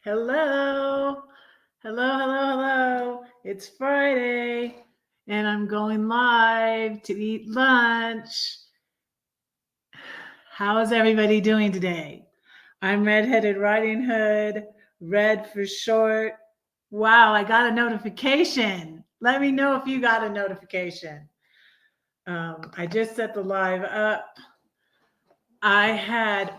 Hello. Hello. It's Friday and I'm going live to eat lunch. How is everybody doing today? I'm Redheaded Riding Hood, red for short. Wow, I got a notification. Let me know if you got a notification. I just set the live up. I had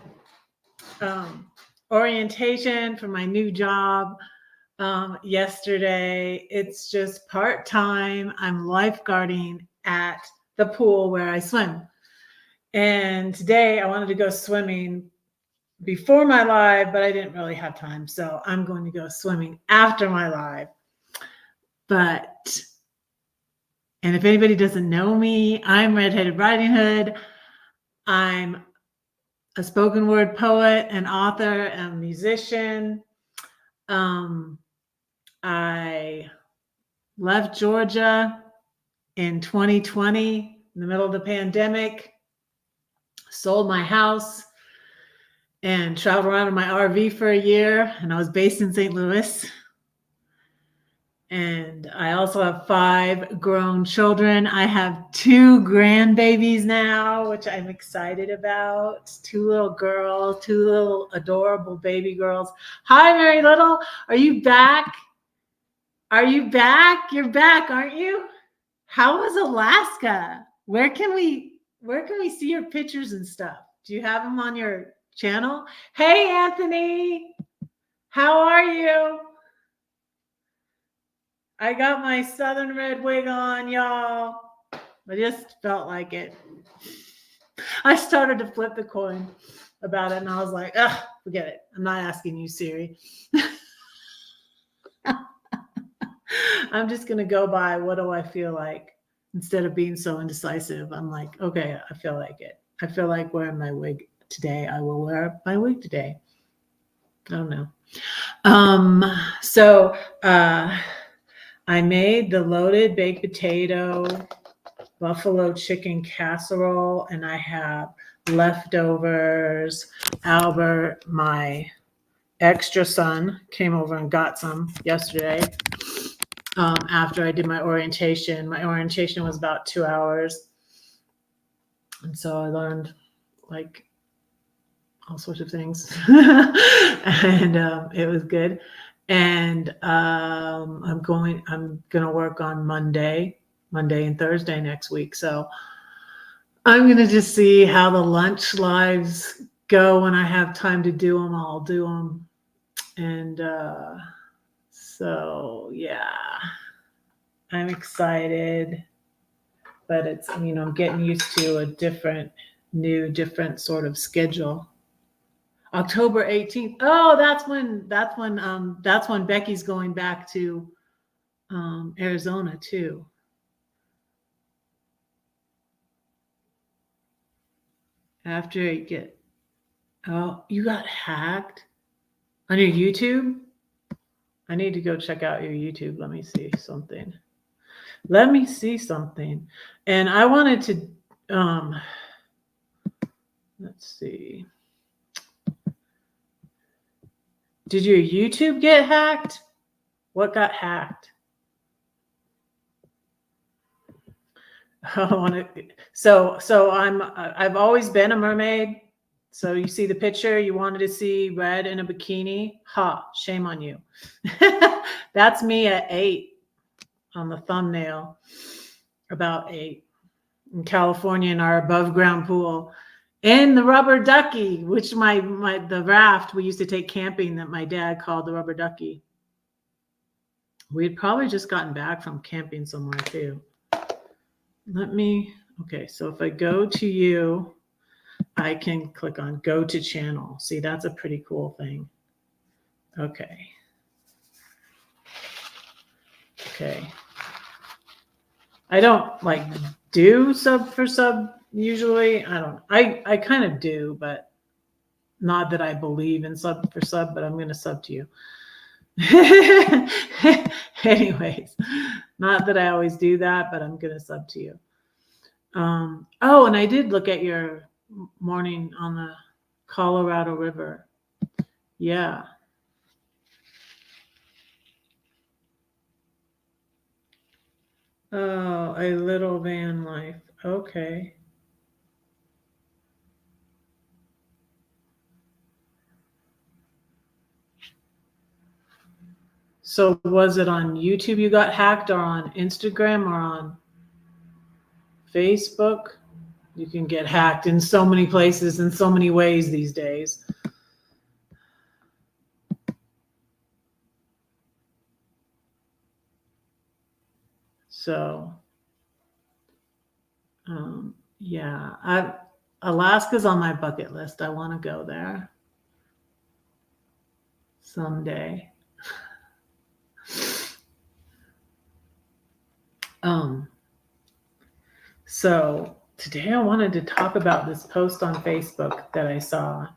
orientation for my new job yesterday. It's just part time. I'm lifeguarding at the pool where I swim. And today I wanted to go swimming before my live, but I didn't really have time. So I'm going to go swimming after my live. And if anybody doesn't know me, I'm Redheaded Riding Hood. I'm a spoken word poet, an author, a musician. I left Georgia in 2020, in the middle of the pandemic, sold my house and traveled around in my RV for a year. And I was based in St. Louis. And I also have 5 grown children. I have 2 grandbabies now, which I'm excited about. 2 little girls, 2 little adorable baby girls. Hi, Mary Little. Are you back? Are you back? You're back, aren't you? How was Alaska? Where can we see your pictures and stuff? Do you have them on your channel? Hey, Anthony. How are you? I got my Southern Red wig on, y'all. I just felt like it. I started to flip the coin about it, and I was like, ugh, forget it. I'm not asking you, Siri. I'm just going to go by what do I feel like instead of being so indecisive. I'm like, okay, I feel like it. I feel like wearing my wig today. I will wear my wig today. I don't know. So I made the loaded baked potato buffalo chicken casserole, and I have leftovers. Albert, my extra son, came over and got some yesterday after I did my orientation. My orientation was about 2 hours. And so I learned like all sorts of things. And it was good. And I'm going to work on Monday and Thursday next week. So I'm going to just see how the lunch lives go. When I have time to do them, I'll do them. And so, yeah, I'm excited, but it's, I'm getting used to a different sort of schedule. October 18th. Oh, that's when Becky's going back to Arizona too. After you get, oh, you got hacked on your YouTube? I need to go check out your YouTube. Let me see something. And I wanted to, let's see. Did your YouTube get hacked? What got hacked? I've always been a mermaid. So you see the picture, you wanted to see red in a bikini. Ha, shame on you. That's me at 8 on the thumbnail, about 8 in California in our above ground pool. In the rubber ducky, which the raft we used to take camping that my dad called the rubber ducky. We had probably just gotten back from camping somewhere too. Okay, so if I go to you, I can click on go to channel. See, that's a pretty cool thing. Okay. I don't like do sub for sub usually. I kind of do, but not that I believe in sub for sub, but I'm going to sub to you. Anyways, not that I always do that, but I'm going to sub to you. Oh, and I did look at your morning on the Colorado River. Yeah. Oh, a little van life. Okay. So was it on YouTube you got hacked, or on Instagram, or on Facebook? You can get hacked in so many places in so many ways these days. So, yeah, Alaska's on my bucket list. I want to go there someday. Um, so today I wanted to talk about this post on Facebook that I saw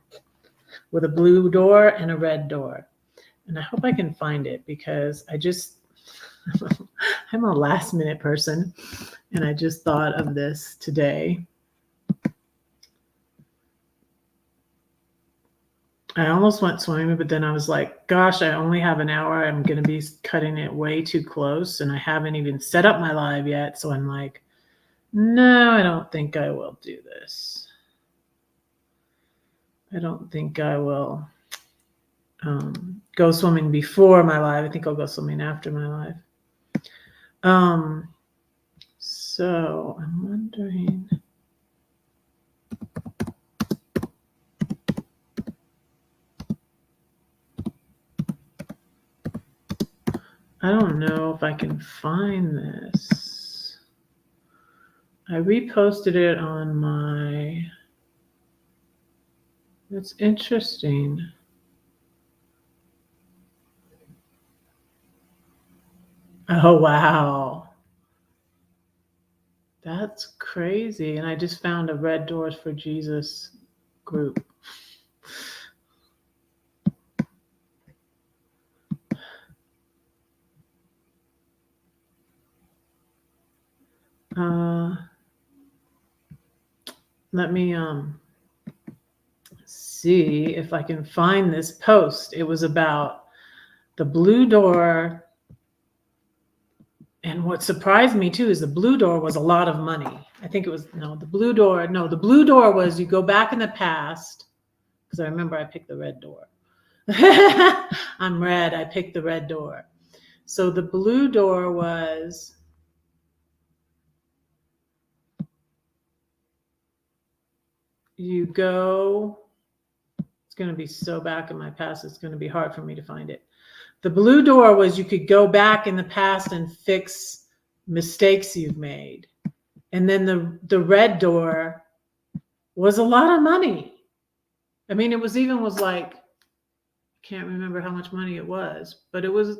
with a blue door and a red door. And I hope I can find it because I'm a last minute person and I just thought of this today. I almost went swimming, but then I was like, gosh, I only have an hour. I'm going to be cutting it way too close. And I haven't even set up my live yet. So I'm like, no, I don't think I will do this. I don't think I will go swimming before my live. I think I'll go swimming after my live. So I'm wondering. I don't know if I can find this. I reposted it on my. That's interesting. Oh, wow. That's crazy. And I just found a Red Doors for Jesus group. Let me see if I can find this post. It was about the blue door. And what surprised me too is the blue door was a lot of money. I think it was, the blue door was you go back in the past, because I remember I picked the red door. I'm red, I picked the red door. So the blue door was, you go, it's going to be so back in my past, it's going to be hard for me to find it. The blue door was you could go back in the past and fix mistakes you've made. And then the red door was a lot of money. I mean, it was like, I can't remember how much money it was, but it was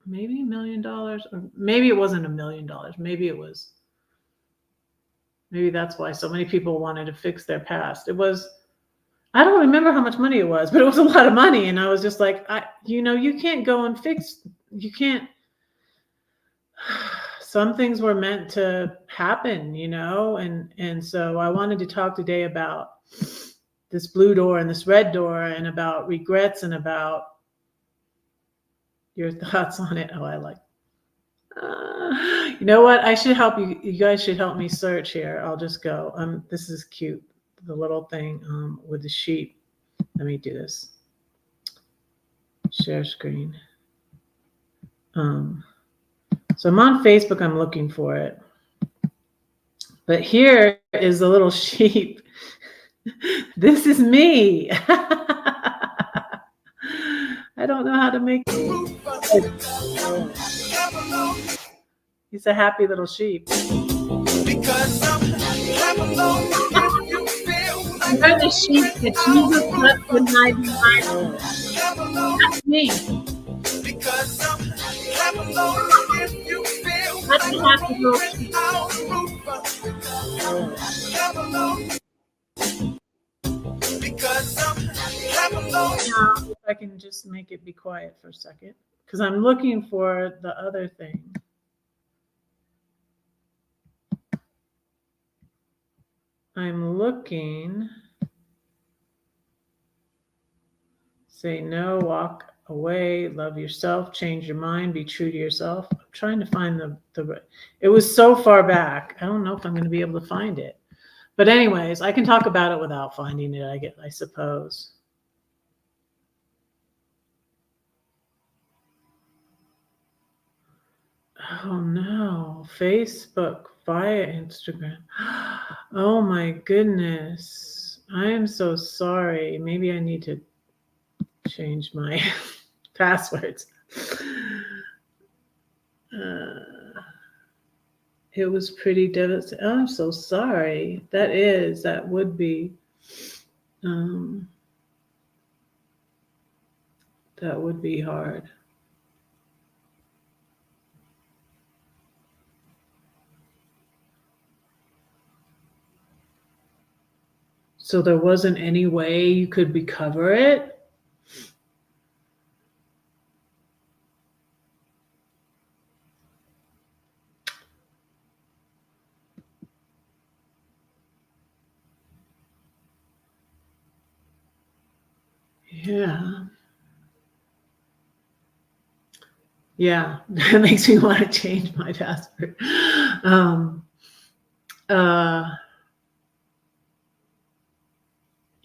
maybe $1 million, or maybe it wasn't $1 million. Maybe that's why so many people wanted to fix their past. It was, I don't remember how much money it was, but it was a lot of money. And I was just like, you can't go and you can't, some things were meant to happen, and so I wanted to talk today about this blue door and this red door, and about regrets, and about your thoughts on it. Oh, I like, you know what? I should help you. You guys should help me search here. I'll just go. This is cute. The little thing with the sheep. Let me do this. Share screen. So I'm on Facebook. I'm looking for it. But here is a little sheep. This is me. I don't know how to make it. He's a happy little sheep. You're the sheep that Jesus left with 99. That's me. That's a happy little sheep. Now, if I can just make it be quiet for a second, because I'm looking for the other thing. I'm looking. Say no, walk away. Love yourself. Change your mind. Be true to yourself. I'm trying to find it was so far back. I don't know if I'm going to be able to find it. But anyways, I can talk about it without finding it, I suppose. Oh no, Facebook via Instagram. Oh my goodness. I am so sorry. Maybe I need to change my passwords. It was pretty devastating. Oh, I'm so sorry. That would be hard. So there wasn't any way you could recover it? Yeah. Yeah, that makes me want to change my password.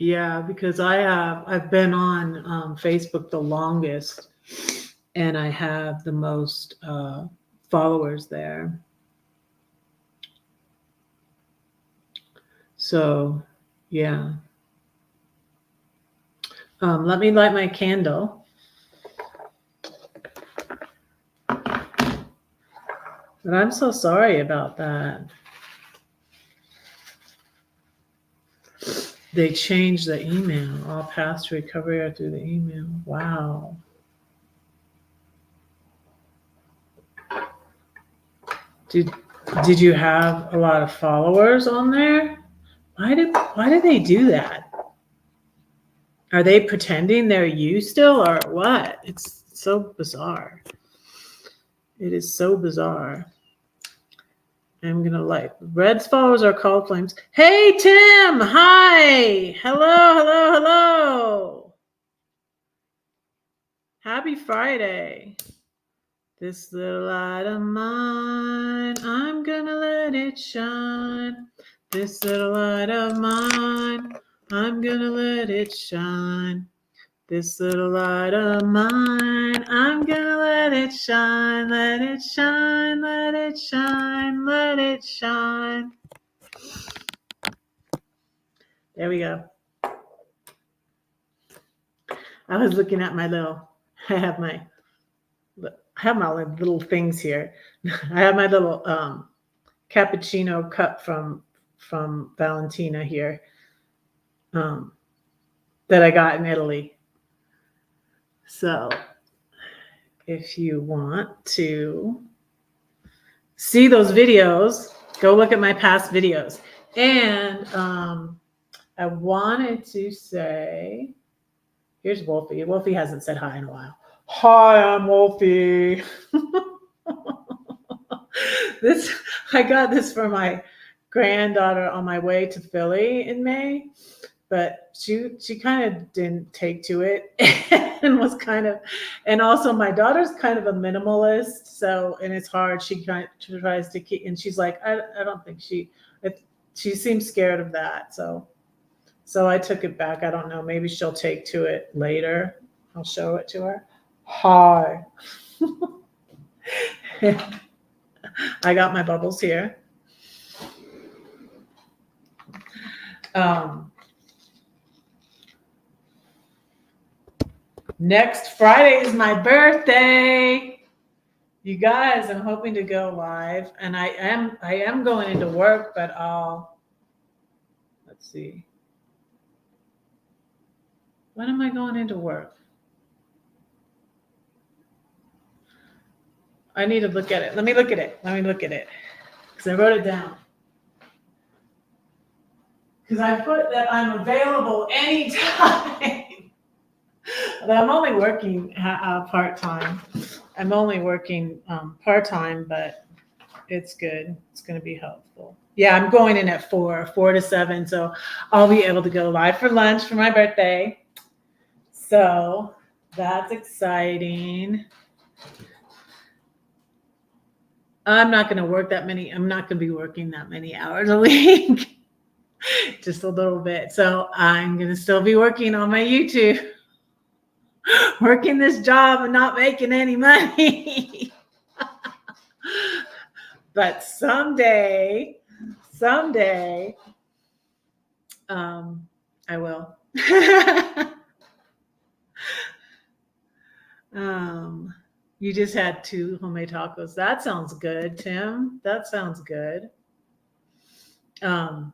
Yeah, because I've been on Facebook the longest, and I have the most followers there. So, yeah. Let me light my candle. But I'm so sorry about that. They changed the email. All paths to recovery are through the email. Wow. Did you have a lot of followers on there? Why did they do that? Are they pretending they're you still, or what? It's so bizarre. It is so bizarre. I'm gonna light. Red's followers are called flames. Hey Tim! Hi! Hello. Happy Friday. This little light of mine, I'm gonna let it shine. This little light of mine, I'm gonna let it shine. This little light of mine, I'm gonna let it shine, let it shine, let it shine, let it shine. There we go. I was looking at I have my little things here. I have my little cappuccino cup from Valentina here that I got in Italy. So if you want to see those videos, go look at my past videos. And I wanted to say, here's Wolfie. Wolfie hasn't said hi in a while. Hi, I'm Wolfie. I got this for my granddaughter on my way to Philly in May, but she kind of didn't take to it and and also my daughter's kind of a minimalist, so, and it's hard. She tries to keep, and she's like, I don't think she seems scared of that. So I took it back. I don't know. Maybe she'll take to it later. I'll show it to her. Hi. I got my bubbles here. Next Friday is my birthday. You guys, I'm hoping to go live, and I am going into work, but let's see. When am I going into work? I need to look at it. Let me look at it. Because I wrote it down. Because I put that I'm available anytime. But I'm only working part-time. I'm only working part-time, but it's good. It's going to be helpful. Yeah, I'm going in at 4 to 7. So I'll be able to go live for lunch for my birthday. So That's exciting. I'm not going to work that many. I'm not going to be working that many hours a week. Just a little bit. So I'm going to still be working on my YouTube, working this job and not making any money. But someday, I will. You just had 2 homemade tacos. That sounds good, Tim. That sounds good. So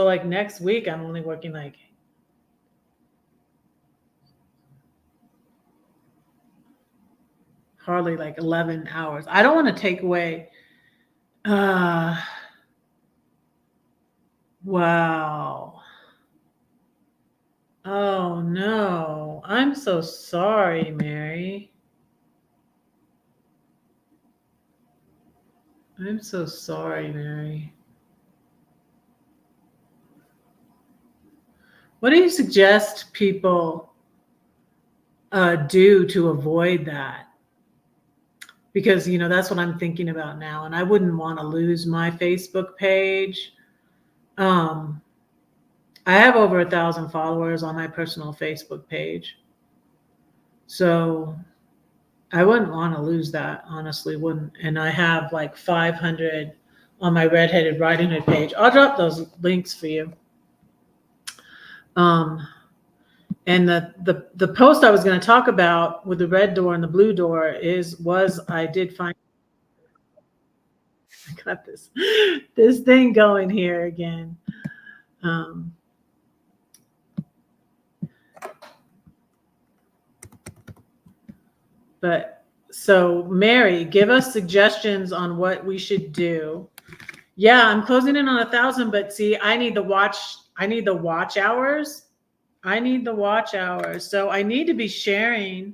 like next week, I'm only working like hardly like 11 hours. I don't want to take away. Wow. Oh no. I'm so sorry, Mary. I'm so sorry, Mary. What do you suggest people do to avoid that? Because, you know, that's what I'm thinking about now. And I wouldn't want to lose my Facebook page. I have over 1,000 followers on my personal Facebook page. So I wouldn't want to lose that, honestly, wouldn't. And I have like 500 on my Redheaded Riding Hood page. I'll drop those links for you. And the post I was going to talk about with the red door and the blue door I did find. I got this thing going here again. But so Mary, give us suggestions on what we should do. Yeah, I'm closing in on 1,000, but see, I need the watch hours. So I need to be sharing.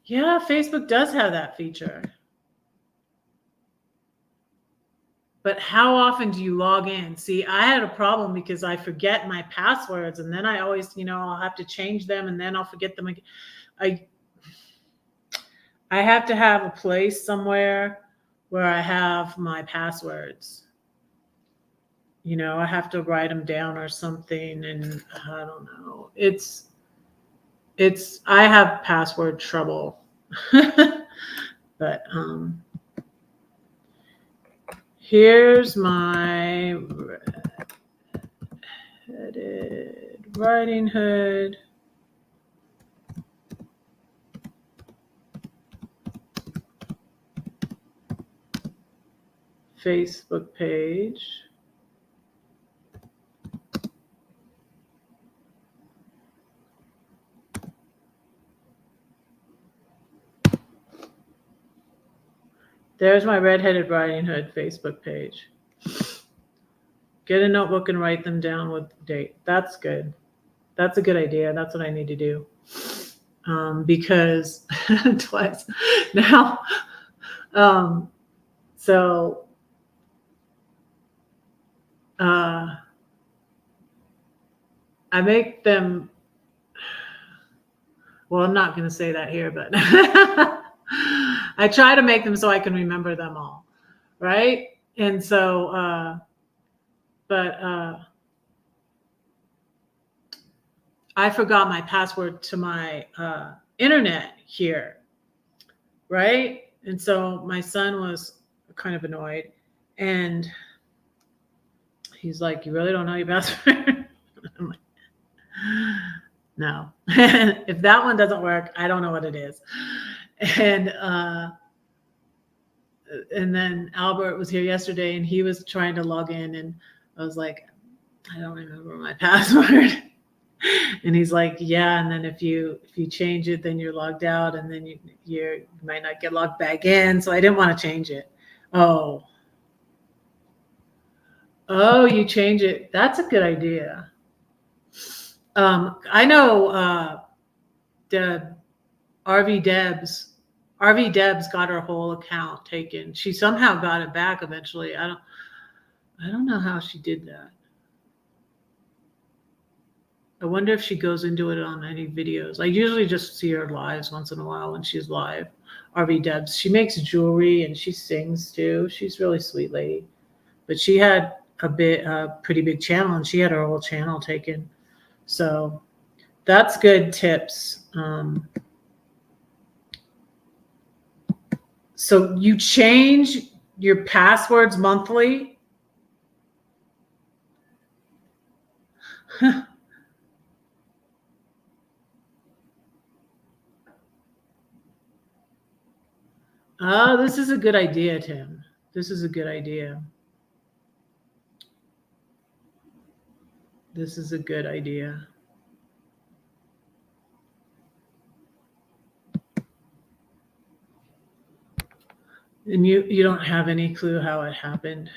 Yeah, Facebook does have that feature. But how often do you log in? See, I had a problem because I forget my passwords and then I always, I'll have to change them and then I'll forget them again. I have to have a place somewhere where I have my passwords. I have to write them down or something, and I don't know. I have password trouble. But here's my Redheaded Riding Hood Facebook page. There's my Redheaded Riding Hood Facebook page. Get a notebook and write them down with date. That's good. That's a good idea. That's what I need to do. Because twice now. So I make them. Well, I'm not going to say that here, but I try to make them so I can remember them all, right? And so, I forgot my password to my internet here, right? And so my son was kind of annoyed, and he's like, "You really don't know your password?" I'm like, no. If that one doesn't work, I don't know what it is. And then Albert was here yesterday and he was trying to log in and I was like, I don't remember my password. And he's like, yeah. And then if you change it, then you're logged out and then you might not get logged back in. So I didn't want to change it. Oh, you change it. That's a good idea. I know the RV Debs got her whole account taken. She somehow got it back eventually. I don't know how she did that. I wonder if she goes into it on any videos. I usually just see her lives once in a while when she's live. RV Debs. She makes jewelry and she sings too. She's a really sweet lady. But she had a pretty big channel, and she had her whole channel taken. So that's good tips. So you change your passwords monthly? Oh, this is a good idea, Tim. This is a good idea. This is a good idea. And you don't have any clue how it happened?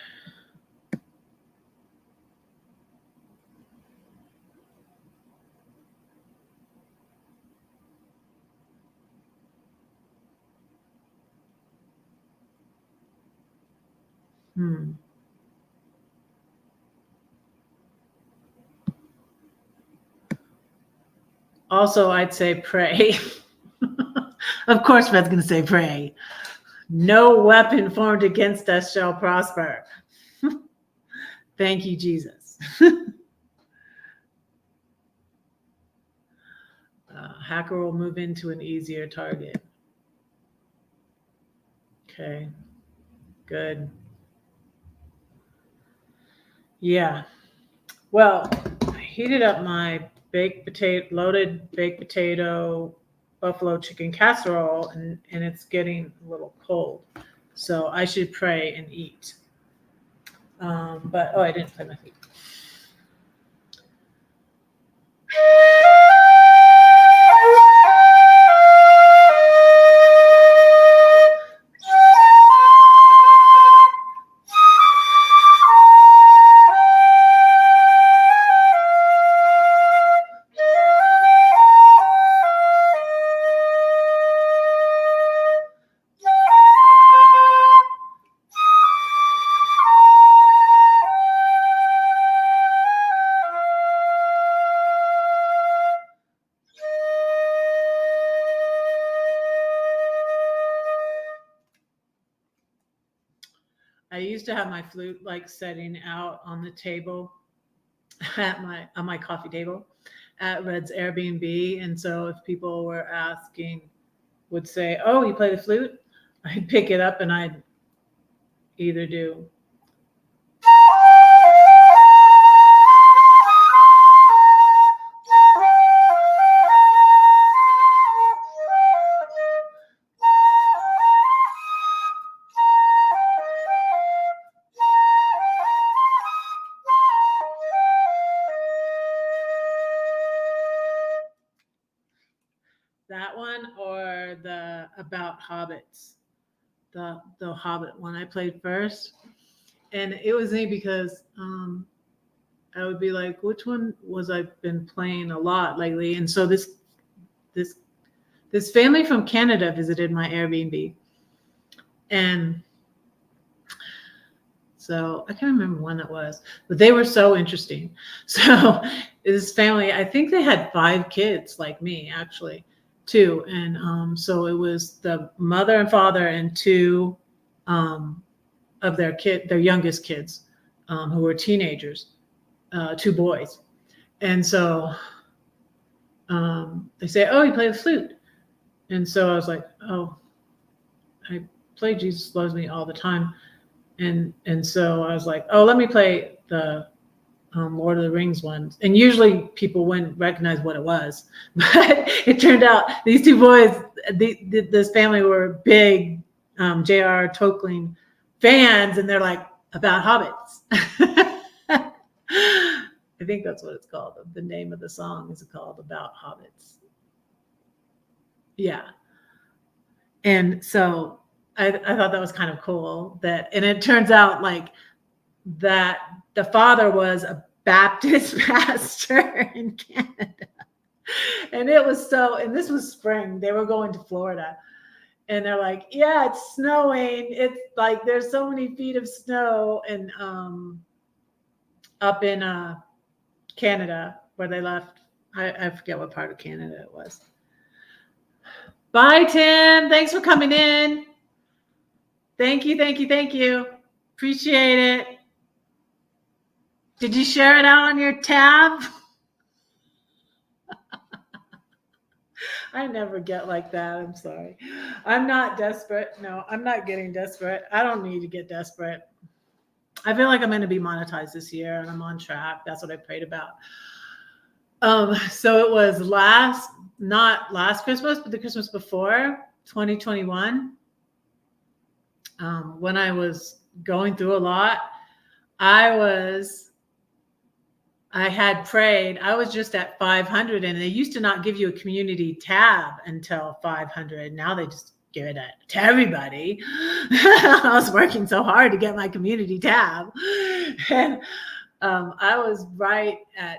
Also, I'd say pray. Of course, Fred's going to say pray. No weapon formed against us shall prosper. Thank you, Jesus. Hacker will move into an easier target. Okay, good. Yeah. Well, I heated up my loaded baked potato, buffalo chicken casserole, and it's getting a little cold. So I should pray and eat. But I didn't play my feet. I used to have my flute like setting out on the table on my coffee table at Red's Airbnb. And so if people were asking, would say, "Oh, you play the flute?" I'd pick it up and I'd either do that one or the About Hobbits, the Hobbit one I played first. And it was neat because I would be like, which one was I've been playing a lot lately? And so this family from Canada visited my Airbnb. And so I can't remember when it was, but they were so interesting. So this family, I think they had 5 kids like me, actually, too. And so it was the mother and father and 2 of their youngest kids who were teenagers, 2 boys. And so they say, "Oh, you play the flute." And so I was like, "Oh, I play Jesus Loves Me all the time." And so I was like, "Oh, let me play the Lord of the Rings one." And usually people wouldn't recognize what it was, but it turned out these 2 boys, this family were big J.R. Tolkien fans, and they're like, "About Hobbits." I think that's what it's called. The name of the song is called About Hobbits. Yeah. And so I thought that was kind of cool and it turns out like that the father was a Baptist pastor in Canada. And and this was spring, they were going to Florida. And they're like, "Yeah, it's snowing. It's like there's so many feet of snow." And up in Canada, where they left I forget what part of Canada it was. Bye, Tim. Thanks for coming in. Thank you, thank you, thank you. Appreciate it. Did you share it out on your tab? I never get like that. I'm sorry. I'm not desperate. No, I'm not getting desperate. I don't need to get desperate. I feel like I'm going to be monetized this year and I'm on track. That's what I prayed about. So it was not last Christmas, but the Christmas before, 2021, when I was going through a lot. I had prayed. I was just at 500, and they used to not give you a community tab until 500. Now they just give it to everybody. I was working so hard to get my community tab, and I was right at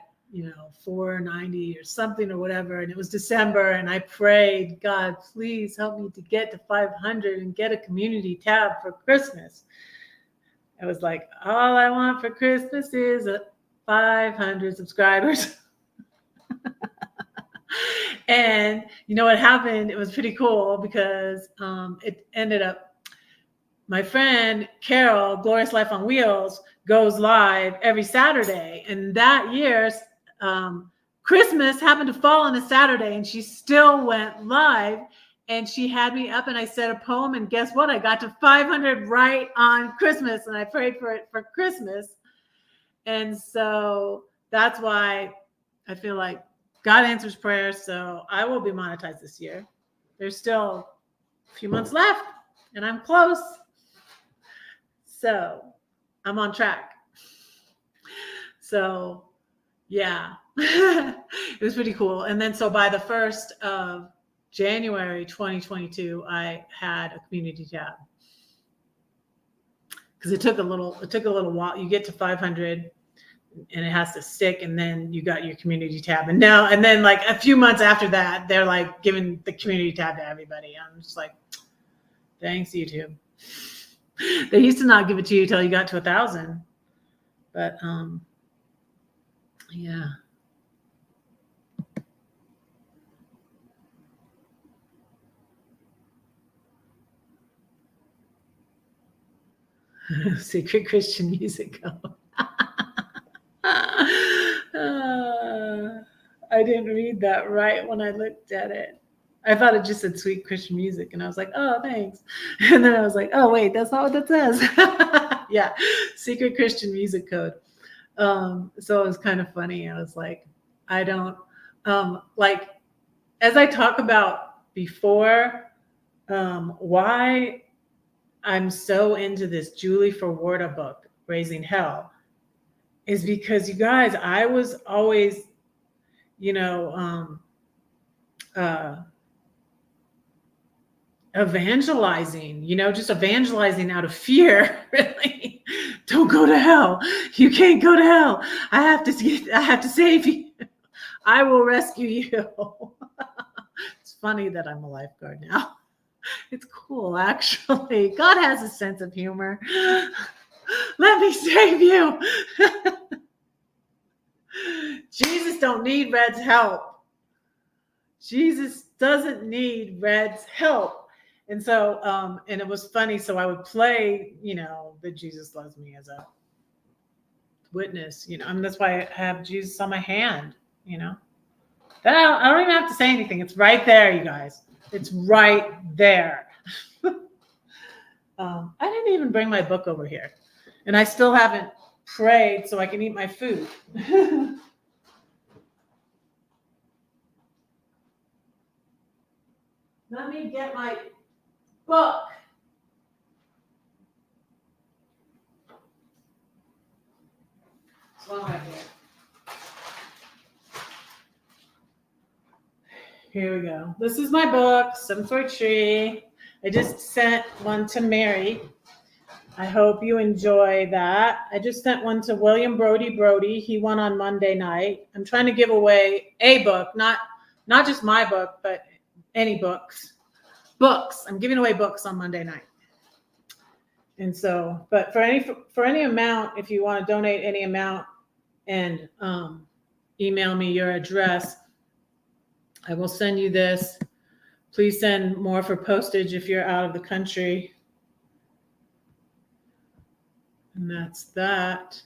490 or something or whatever, and it was December, and I prayed, God, please help me to get to 500 and get a community tab for Christmas. I was like, all I want for Christmas is 500 subscribers. And you know what happened? It was pretty cool because it ended up, my friend Carol, Glorious Life on Wheels, goes live every Saturday. And that year, Christmas happened to fall on a Saturday, and she still went live. And she had me up, and I said a poem, and guess what? I got to 500 right on Christmas, and I prayed for it for Christmas. And so that's why I feel like God answers prayers. So I will be monetized this year. There's still a few months left, and I'm close. So I'm on track. So yeah, it was pretty cool. And then so by the 1st of January 2022, I had a community tab because it took a little while. You get to 500 and it has to stick, and then you got your community tab. And then like a few months after that, they're like giving the community tab to everybody. I'm just like, thanks, YouTube. They used to not give it to you till you got to 1,000, but yeah. Secret Christian Music Code. I didn't read that right when I looked at it. I thought it just said Sweet Christian Music, and I was like, oh, thanks. And then I was like, oh, wait, that's not what that says. Yeah, Secret Christian Music Code. So it was kind of funny. I was like, I don't, like, as I talk about before, why I'm so into this Julie Forwarda book, Raising Hell, is because, you guys, I was always, evangelizing, just evangelizing out of fear. Really, don't go to hell. You can't go to hell. I have to save you. I will rescue you. It's funny that I'm a lifeguard now. It's cool, actually. God has a sense of humor. Let me save you. Jesus don't need Red's help. Jesus doesn't need Red's help. And so, and it was funny. So I would play, that Jesus loves me as a witness, and that's why I have Jesus on my hand, Then I don't even have to say anything. It's right there, you guys. It's right there. I didn't even bring my book over here, and I still haven't prayed so I can eat my food. Let me get my book. It's one right here. Here we go. This is my book, Seven for a Tree. I just sent one to Mary. I hope you enjoy that. I just sent one to William Brody. He won on Monday night. I'm trying to give away a book, not just my book, but any books. I'm giving away books on Monday night. And so, but for any amount, if you want to donate any amount and email me your address, I will send you this. Please send more for postage if you're out of the country. And that's that.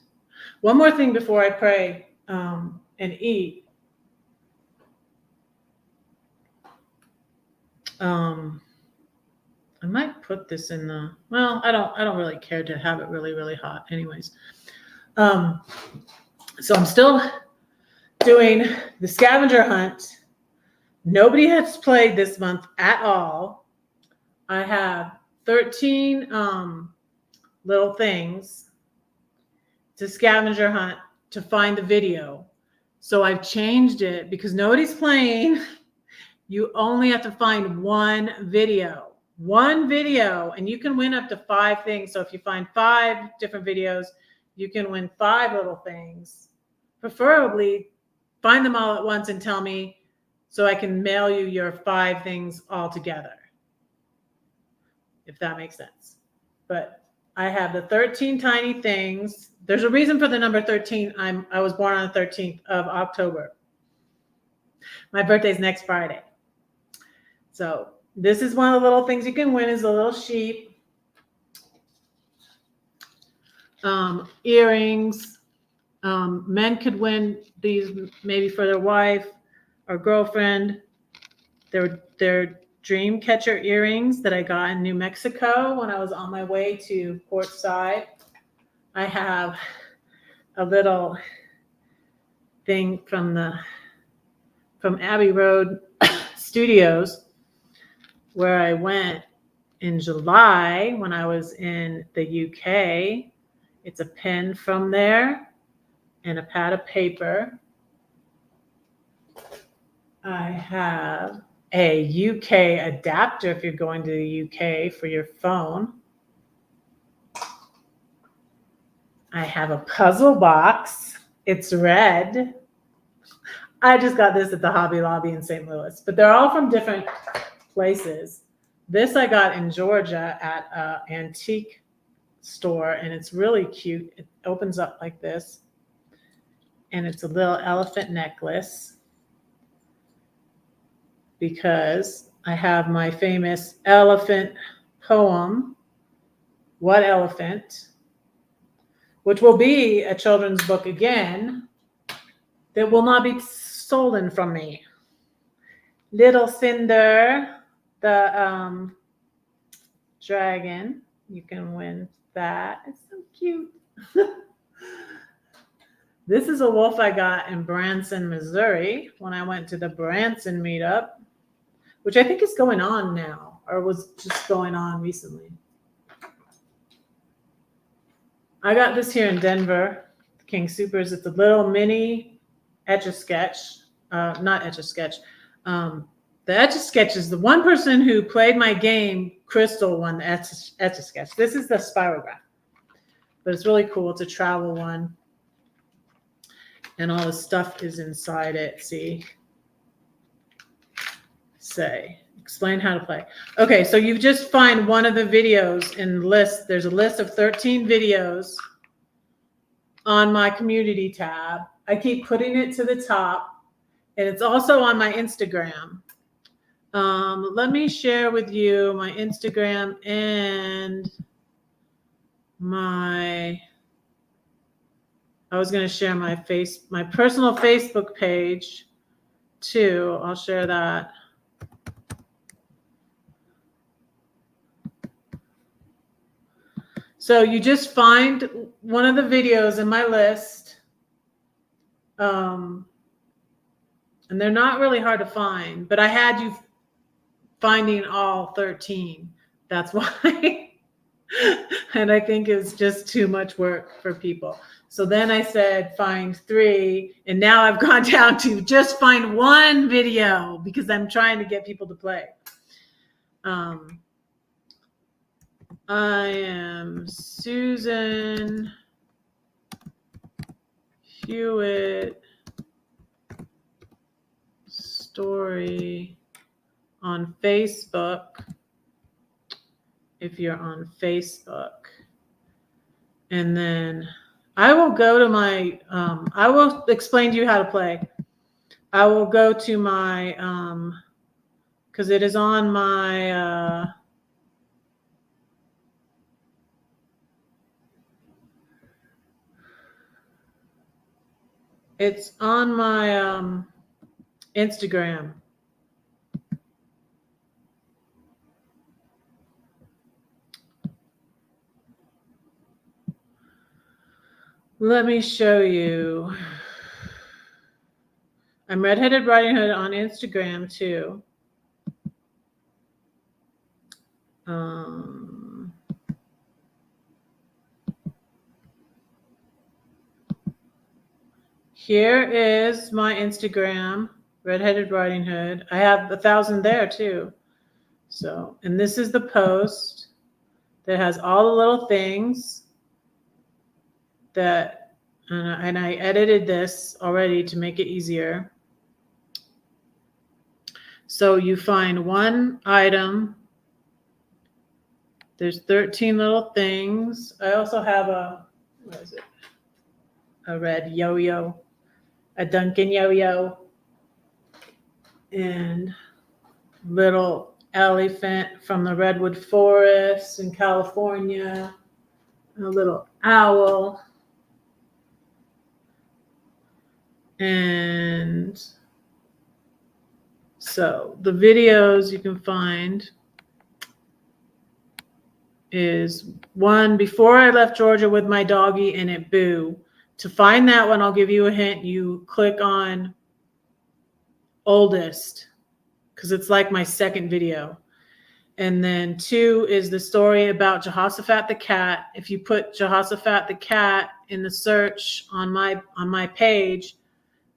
One more thing before I pray and eat. I might put this in the, well, I don't really care to have it really, really hot anyways. So I'm still doing the scavenger hunt. Nobody has played this month at all. I have 13 little things to scavenger hunt to find the video. So I've changed it because nobody's playing. You only have to find one video, and you can win up to 5 things. So if you find 5 different videos, you can win 5 little things. Preferably find them all at once and tell me so I can mail you your 5 things all together, if that makes sense. But I have the 13 tiny things. There's a reason for the number 13. I was born on the 13th of October. My birthday's next Friday. So this is one of the little things you can win is a little sheep. Earrings. Men could win these maybe for their wife or girlfriend. They're dream catcher earrings that I got in New Mexico when I was on my way to Port Said. I have a little thing from Abbey Road Studios where I went in July when I was in the UK. It's a pen from there and a pad of paper. I have a UK adapter if you're going to the UK for your phone. I have a puzzle box. It's red. I just got this at the Hobby Lobby in St. Louis, but they're all from different places. This I got in Georgia at an antique store, and it's really cute. It opens up like this, and it's a little elephant necklace because I have my famous elephant poem, What Elephant?, which will be a children's book again that will not be stolen from me. Little Cinder, the dragon, you can win that. It's so cute. This is a wolf I got in Branson, Missouri when I went to the Branson meetup, which I think is going on now or was just going on recently. I got this here in Denver, King Soopers. It's a little mini Etch-a-Sketch. Not Etch-a-Sketch. The Etch-a-Sketch is the one person who played my game, Crystal, won the Etch-a-Sketch. This is the Spirograph. But it's really cool. It's a travel one. And all the stuff is inside it. See? Explain how to play. Okay, so you just find one of the videos in list. There's a list of 13 videos on my community tab. I keep putting it to the top, and it's also on my Instagram. Let me share with you my Instagram and I was going to share my personal Facebook page too. I'll share that. So you just find one of the videos in my list. And they're not really hard to find, but I had you finding all 13. That's why. And I think it's just too much work for people. So then I said, find 3. And now I've gone down to just find 1 video because I'm trying to get people to play. I am Susan Hewitt Story on Facebook. If you're on Facebook, and then I will go to my, I will explain to you how to play. I will go to my, because it is on my, it's on my Instagram. Let me show you. I'm Redheaded Riding Hood on Instagram too. Here is my Instagram, Redheaded Riding Hood. I have 1,000 there too. So, and this is the post that has all the little things that, and I edited this already to make it easier. So you find one item. There's 13 little things. I also have what is it? A red yo-yo, a Dunkin' yo-yo, and little elephant from the redwood forest in California, a little owl, and so the videos you can find is one before I left Georgia with my doggy and it boo. To find that one, I'll give you a hint. You click on oldest because it's like my second video. And then 2 is the story about Jehoshaphat the cat. If you put Jehoshaphat the cat in the search on my page,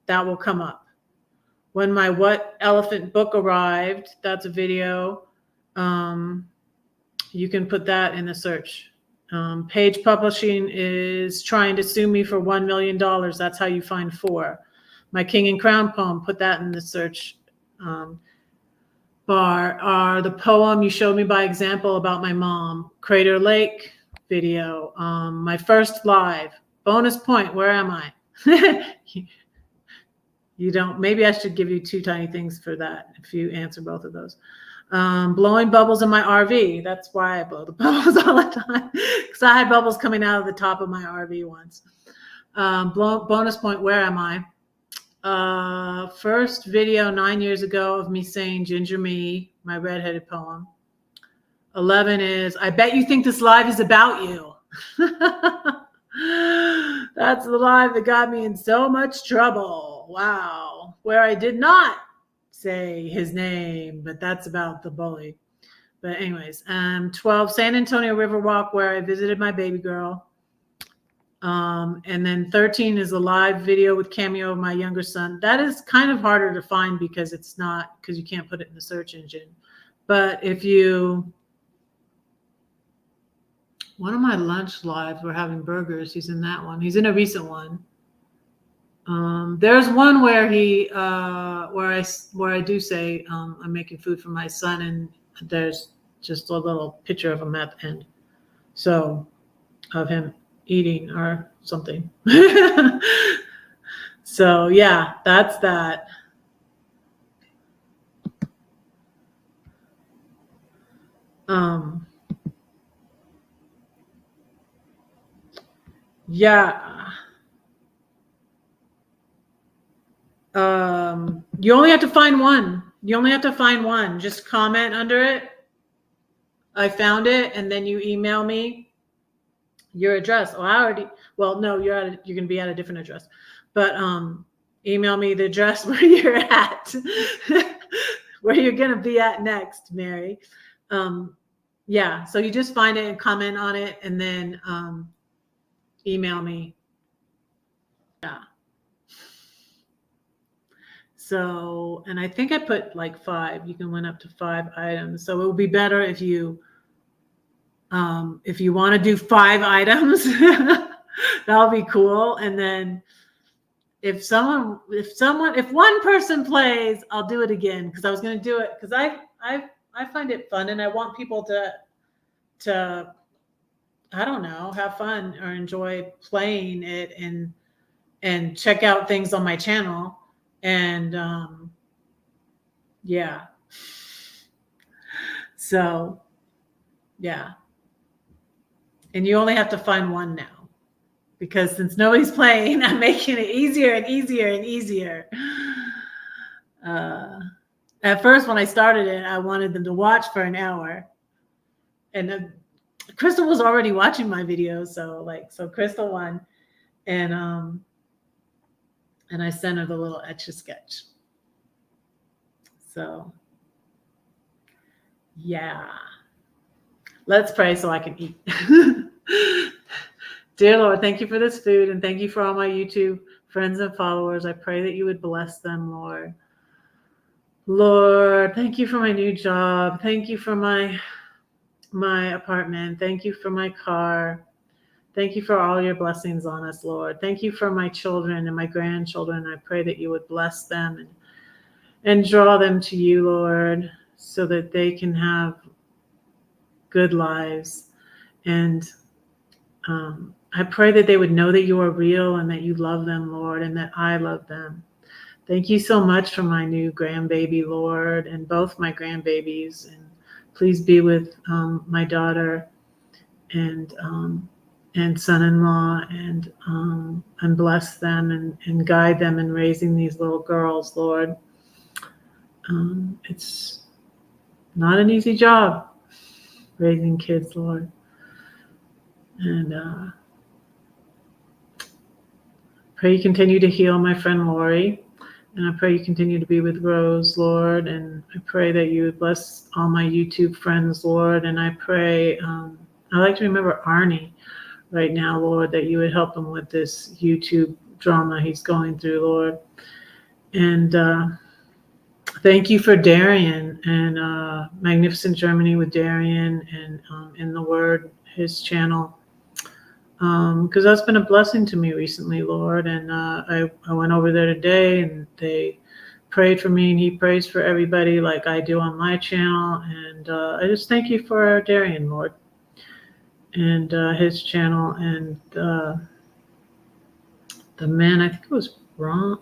that will come up. When my What Elephant book arrived, that's a video. You can put that in the search. Page Publishing is trying to sue me for $1 million. That's how you find 4. My King and Crown poem, put that in the search bar. The poem You Showed Me by Example about my mom. Crater Lake video. My first live. Bonus point, where am I? You don't, maybe I should give you 2 tiny things for that if you answer both of those. Blowing bubbles in my RV. That's why I blow the bubbles all the time, because I had bubbles coming out of the top of my RV once. Bonus point, where am I? First video 9 years ago of me saying Ginger Me, my redheaded poem. 11 is, I bet you think this live is about you. That's the live that got me in so much trouble. Wow. Where I did not say his name, but that's about the bully. But anyways, 12, San Antonio Riverwalk, where I visited my baby girl. And then 13 is a live video with cameo of my younger son. That is kind of harder to find because you can't put it in the search engine. But if you, one of my lunch lives, we're having burgers. He's in that one. He's in a recent one. There's one where where I do say I'm making food for my son, and there's just a little picture of him at the end. So of him eating or something. So yeah, that's that. Yeah. You only have to find one. You only have to find one. Just comment under it. I found it, and then you email me your address. No, you're going to be at a different address, but email me the address where you're at, where you're going to be at next, Mary. Yeah, so you just find it and comment on it, and then email me. Yeah. So, and I think I put like 5. You can win up to 5 items. So it would be better if you want to do 5 items, that'll be cool. And then if one person plays, I'll do it again, because I was going to do it because I find it fun, and I want people to I don't know, have fun or enjoy playing it and check out things on my channel. And yeah. So yeah. And you only have to find one now, because since nobody's playing, I'm making it easier and easier and easier. At first, when I started it, I wanted them to watch for an hour, and Crystal was already watching my videos, so Crystal won, and I sent her the little Etch-a-Sketch. So yeah, let's pray so I can eat. Dear Lord, thank you for this food, and thank you for all my YouTube friends and followers. I pray that you would bless them, Lord. Lord, thank you for my new job. Thank you for my apartment. Thank you for my car. Thank you for all your blessings on us, Lord. Thank you for my children and my grandchildren. I pray that you would bless them and draw them to you, Lord, so that they can have good lives. And I pray that they would know that you are real and that you love them, Lord, and that I love them. Thank you so much for my new grandbaby, Lord, and both my grandbabies. And please be with my daughter and son-in-law, and bless them and guide them in raising these little girls, Lord. It's not an easy job raising kids, Lord. And pray you continue to heal my friend Lori. And I pray you continue to be with Rose, Lord. And I pray that you would bless all my YouTube friends, Lord. And I pray, I like to remember Arnie right now, Lord, that you would help him with this YouTube drama he's going through, Lord. And thank you for Darian and Magnificent Germany with Darian and In the Word, his channel. Because that's been a blessing to me recently, Lord. And I went over there today, and they prayed for me, and he prays for everybody like I do on my channel. And I just thank you for Darian, Lord, and his channel, and the man, I think it was Ron,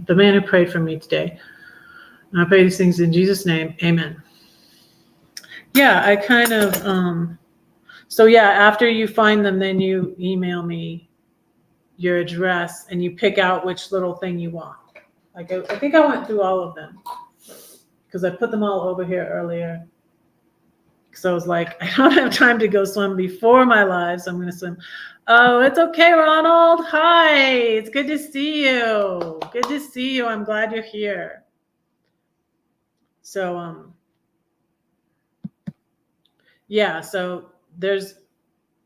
the man who prayed for me today. And I pray these things in Jesus' name. Amen. Yeah, I kind of, so yeah, after you find them, then you email me your address and you pick out which little thing you want. Like I think I went through all of them because I put them all over here earlier. Because I was like, I don't have time to go swim before my live, so I'm going to swim. Oh, it's okay, Ronald. Hi, it's good to see you. Good to see you. I'm glad you're here. So, yeah, so there's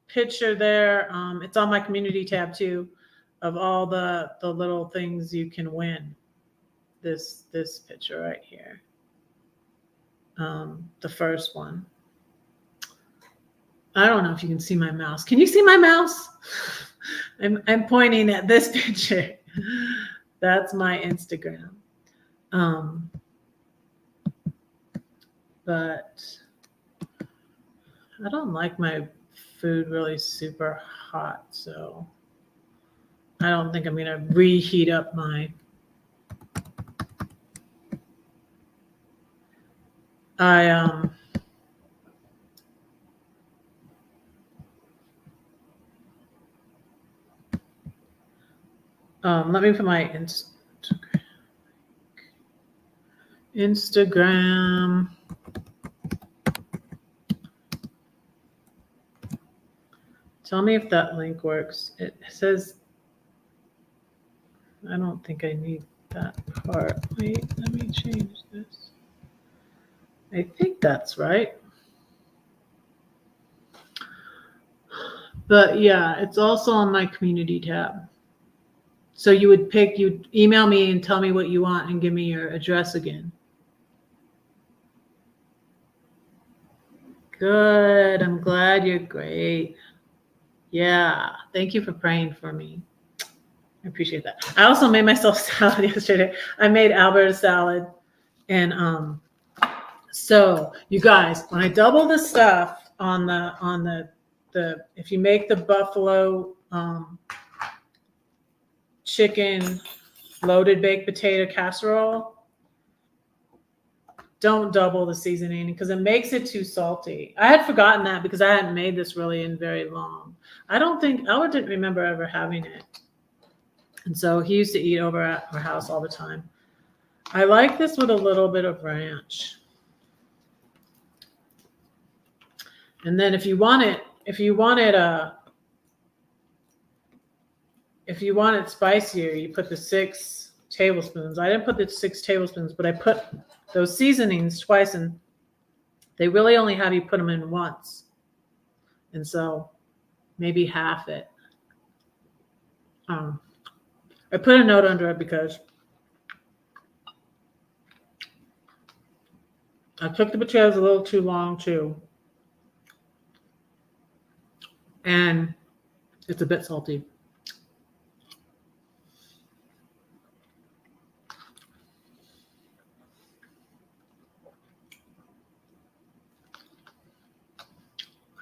picture there. It's on my community tab too, of all the little things you can win. This picture right here. The first one. I don't know if you can see my mouse. Can you see my mouse? I'm pointing at this picture. That's my Instagram. But I don't like my food really super hot, so I don't think I'm gonna reheat up my. Let me put my Instagram. Tell me if that link works. It says, I don't think I need that part. Wait, let me change this. I think that's right. But yeah, it's also on my community tab. So you'd email me and tell me what you want and give me your address again. Good. I'm glad you're great. Yeah. Thank you for praying for me. I appreciate that. I also made myself salad yesterday. I made Alberta salad. And so you guys, when I double the stuff on the if you make the buffalo chicken loaded baked potato casserole. Don't double the seasoning because it makes it too salty. I had forgotten that because I hadn't made this really in very long. I don't think Albert didn't remember ever having it. And so he used to eat over at our house all the time. I like this with a little bit of ranch. And then if you want it spicier, you put the 6 tablespoons. I didn't put the 6 tablespoons, but I put those seasonings twice, and they really only have you put them in once. And so maybe half it. I put a note under it because I cooked the potatoes a little too long too. And it's a bit salty.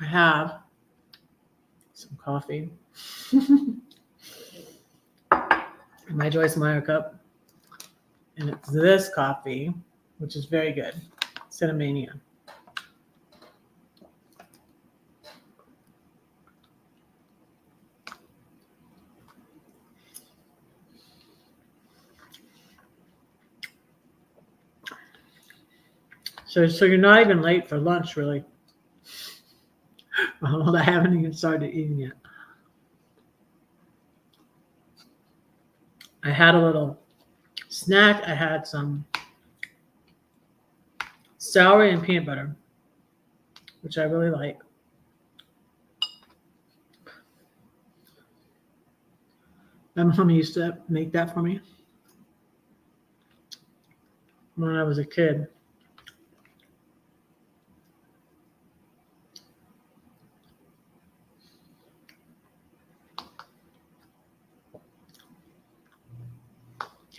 I have some coffee in my Joyce Meyer cup. And it's this coffee, which is very good. Cinnamania. So you're not even late for lunch, really. Well, I haven't even started eating yet. I had a little snack. I had some celery and peanut butter, which I really like. My mom used to make that for me when I was a kid.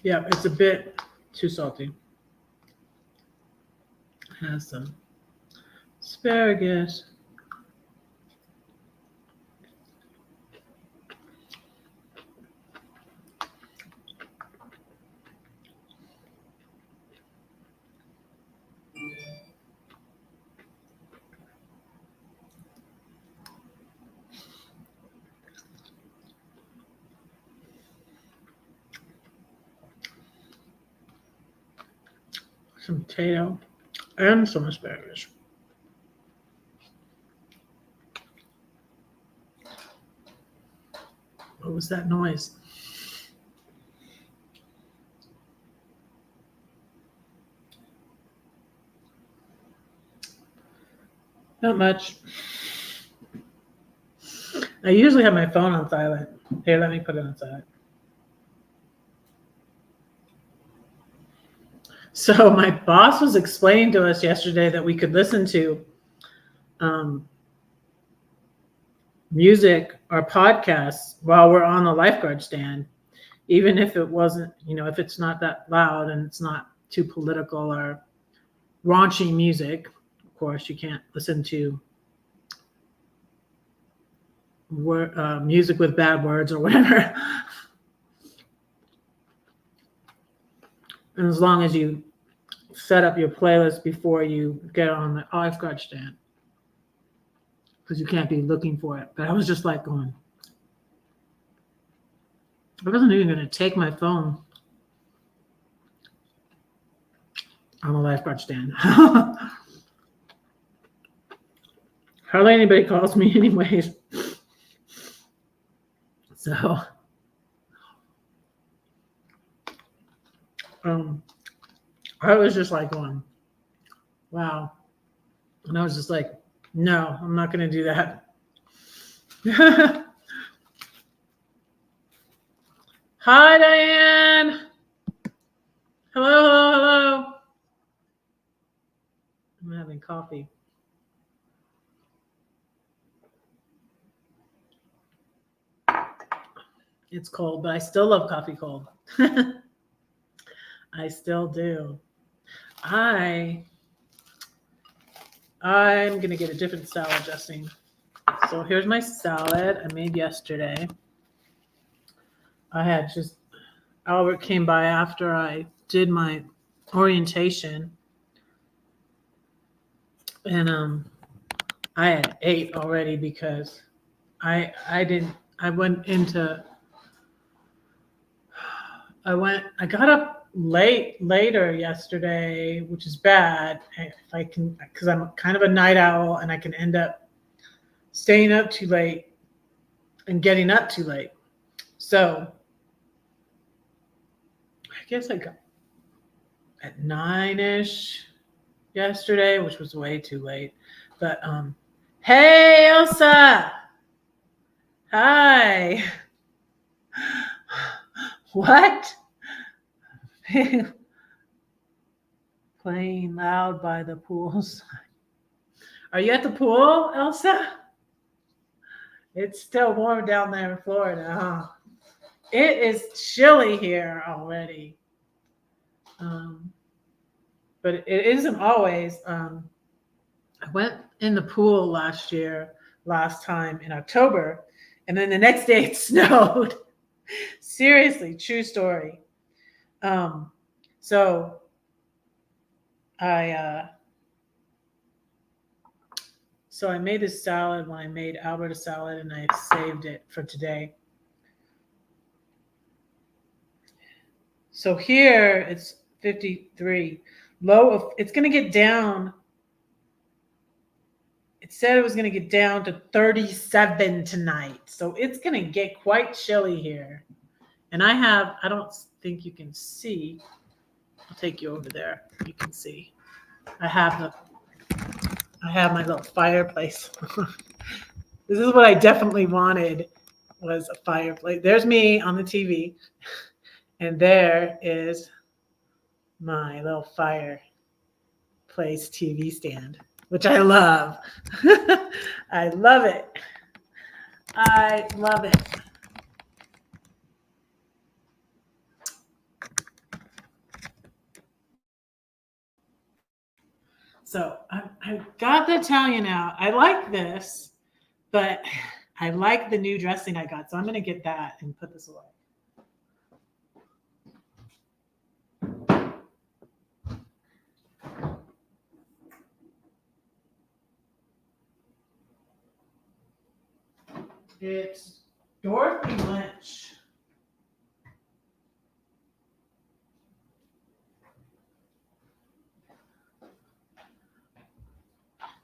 Yeah, it's a bit too salty. It has some asparagus. Some potato and some asparagus. What was that noise? Not much. I usually have my phone on silent. Here, let me put it on silent. So my boss was explaining to us yesterday that we could listen to music or podcasts while we're on the lifeguard stand, even if it wasn't, if it's not that loud and it's not too political or raunchy music. Of course, you can't listen to music with bad words or whatever. And as long as you set up your playlist before you get on the lifeguard stand, because you can't be looking for it. But I was just like going, I wasn't even going to take my phone on the lifeguard stand. Hardly anybody calls me anyways. So, I was just like going, wow. And I was just like, no, I'm not going to do that. Hi, Diane. Hello. I'm having coffee. It's cold, but I still love coffee cold. I still do. I'm going to get a different salad dressing. So here's my salad I made yesterday. I had just Albert came by after I did my orientation, and I had ate already because I got up later yesterday, which is bad if I can, because I'm kind of a night owl and I can end up staying up too late and getting up too late. So I guess I got at 9-ish yesterday, which was way too late. But hey Elsa. Hi. What? Playing loud by the poolside. Are you at the pool, Elsa? It's still warm down there in Florida, huh? It is chilly here already. But it isn't always. I went in the pool last time in October, and then the next day it snowed. Seriously, true story. So I made this salad when I made Albert a salad, and I saved it for today. So here it's 53. It's going to get down. It said it was going to get down to 37 tonight. So it's going to get quite chilly here. And I don't think you can see. I'll take you over there. You can see. I have my little fireplace. This is what I definitely wanted, was a fireplace. There's me on the TV. And there is my little fireplace TV stand, which I love. I love it. I love it. So I got the Italian out. I like this, but I like the new dressing I got. So I'm going to get that and put this away. It's Dorothy Lynch.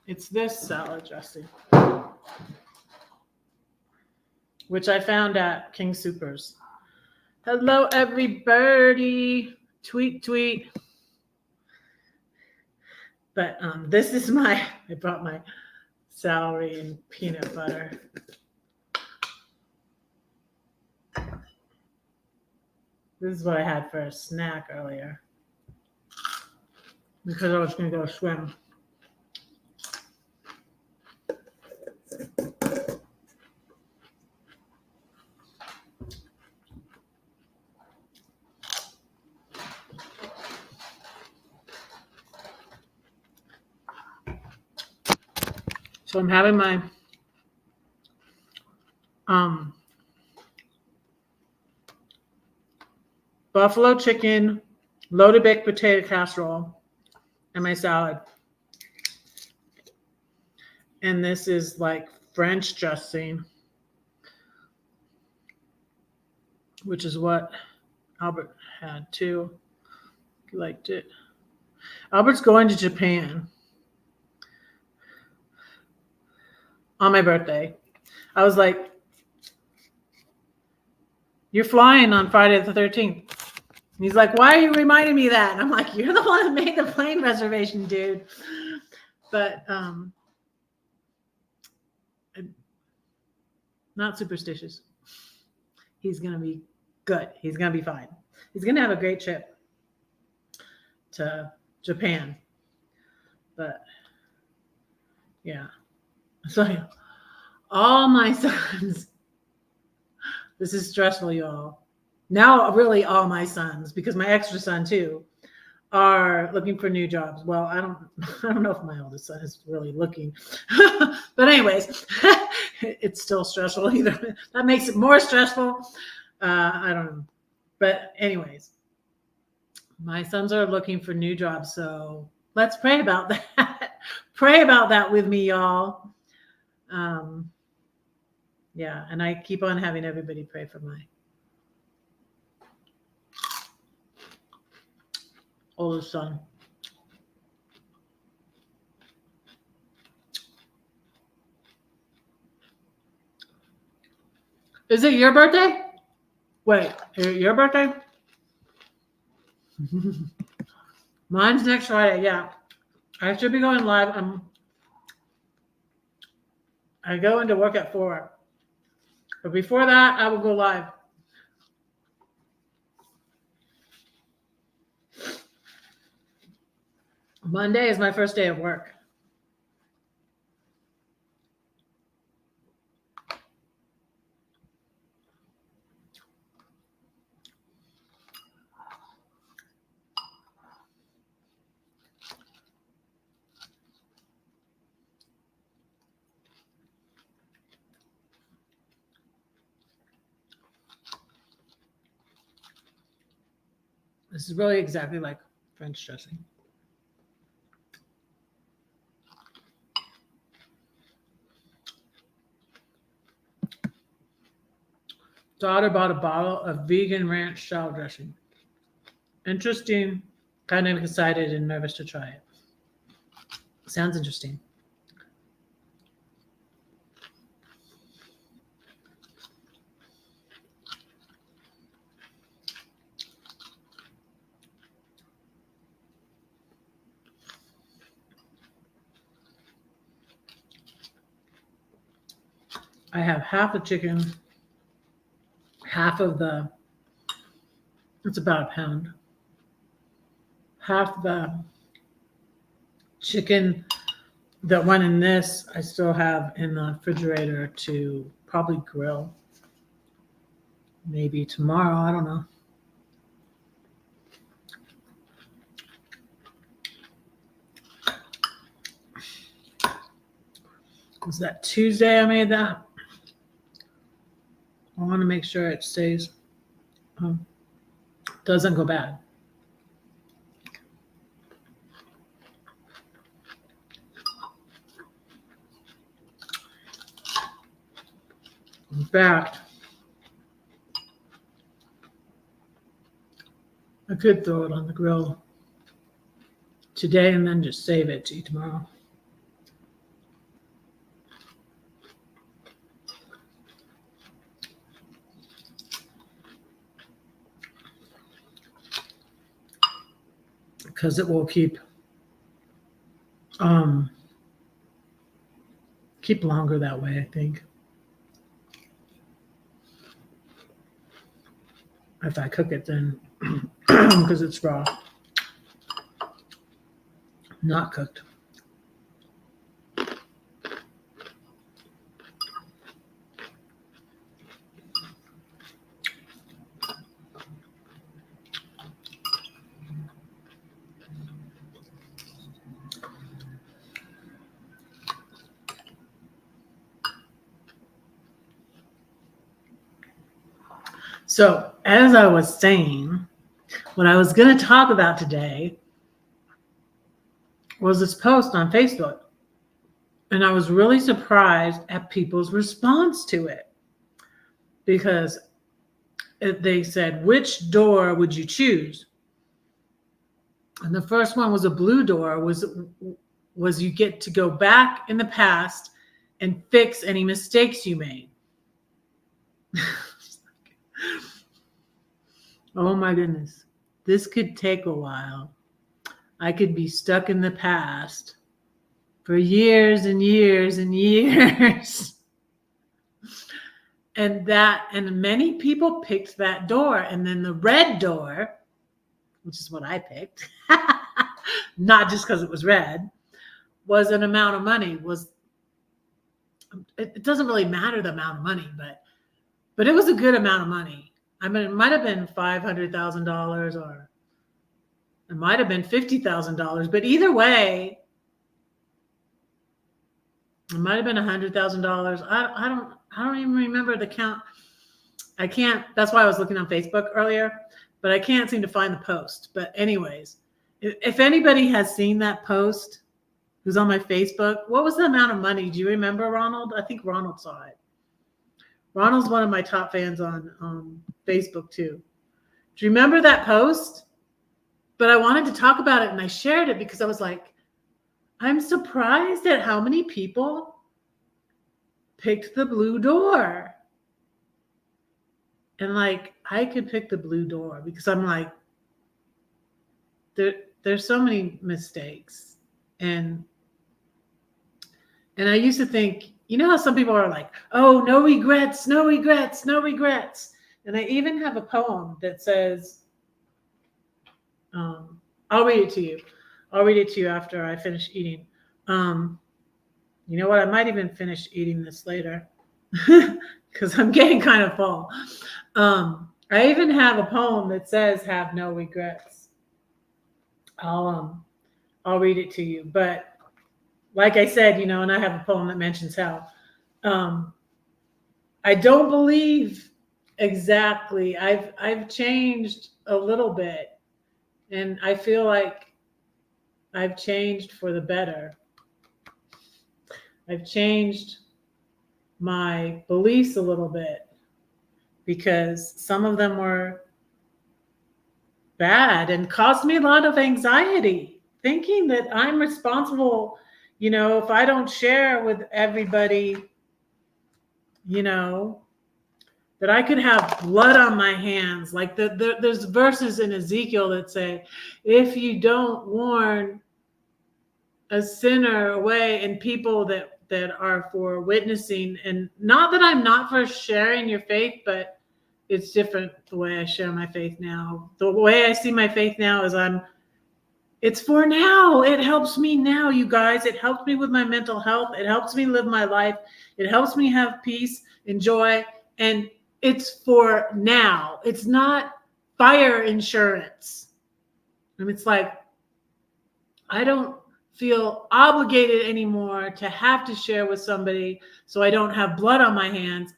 It's this salad dressing, which I found at King Soopers. Hello, everybody. Tweet. But this is I brought my celery and peanut butter. This is what I had for a snack earlier because I was going to go swim. So I'm having my buffalo chicken, loaded baked potato casserole, and my salad. And this is like French dressing, which is what Albert had too. He liked it. Albert's going to Japan on my birthday. I was like, you're flying on Friday the 13th. And he's like, why are you reminding me of that? And I'm like, you're the one that made the plane reservation, dude. But not superstitious. He's going to be good. He's going to be fine. He's going to have a great trip to Japan. But yeah. So all my sons, this is stressful, y'all. Now, really, all my sons, because my extra son too, are looking for new jobs. Well, I don't know if my oldest son is really looking, but anyways, it's still stressful. Either that makes it more stressful. I don't know, But anyways, my sons are looking for new jobs, so let's pray about that. Pray about that with me, y'all. Yeah, and I keep on having everybody pray for my oldest son. Is it your birthday? Wait, your birthday? Mine's next Friday. Yeah, I should be going live. I go into work at 4, but before that, I will go live. Monday is my first day of work. This is really exactly like French dressing. Daughter bought a bottle of vegan ranch salad dressing. Interesting. Kind of excited and nervous to try it. Sounds interesting. I have half a chicken, half of the, it's about a pound, half the chicken that went in this, I still have in the refrigerator to probably grill. Maybe tomorrow, I don't know. Was that Tuesday I made that? I want to make sure it stays, doesn't go bad. In fact, I could throw it on the grill today and then just save it to eat tomorrow. Because it will keep longer that way, I think. If I cook it, then because it's raw, not cooked. So, as I was saying, what I was going to talk about today was this post on Facebook. And I was really surprised at people's response to it. Because they said, which door would you choose? And the first one was a blue door, was you get to go back in the past and fix any mistakes you made. Oh my goodness. This could take a while. I could be stuck in the past for years and years and years. And many people picked that door. And then the red door, which is what I picked, not just because it was red, was an amount of money. It doesn't really matter the amount of money, but it was a good amount of money. I mean, it might have been $500,000 or it might have been $50,000, but either way, it might have been $100,000. I don't even remember the count. I can't, that's why I was looking on Facebook earlier, but I can't seem to find the post. But anyways, if anybody has seen that post who's on my Facebook, what was the amount of money? Do you remember, Ronald? I think Ronald saw it. Ronald's one of my top fans on Facebook too. Do you remember that post? But I wanted to talk about it and I shared it because I was like, I'm surprised at how many people picked the blue door. And like, I could pick the blue door because I'm like, there's so many mistakes. And I used to think, you know how some people are like, oh, no regrets, no regrets, no regrets. And I even have a poem that says, I'll read it to you. I'll read it to you after I finish eating. You know what? I might even finish eating this later because I'm getting kind of full. I even have a poem that says, have no regrets. I'll read it to you. But like I said, you know, and I have a poem that mentions hell. I don't believe exactly. I've changed a little bit. And I feel like I've changed for the better. I've changed my beliefs a little bit because some of them were bad and caused me a lot of anxiety, thinking that I'm responsible, you know, if I don't share with everybody, you know, that I could have blood on my hands. Like there's verses in Ezekiel that say, if you don't warn a sinner away and people that are for witnessing, and not that I'm not for sharing your faith, but it's different the way I share my faith now. The way I see my faith now is it's for now. It helps me now, you guys. It helps me with my mental health. It helps me live my life. It helps me have peace and joy. And it's for now. It's not fire insurance. And it's like, I don't feel obligated anymore to have to share with somebody so I don't have blood on my hands.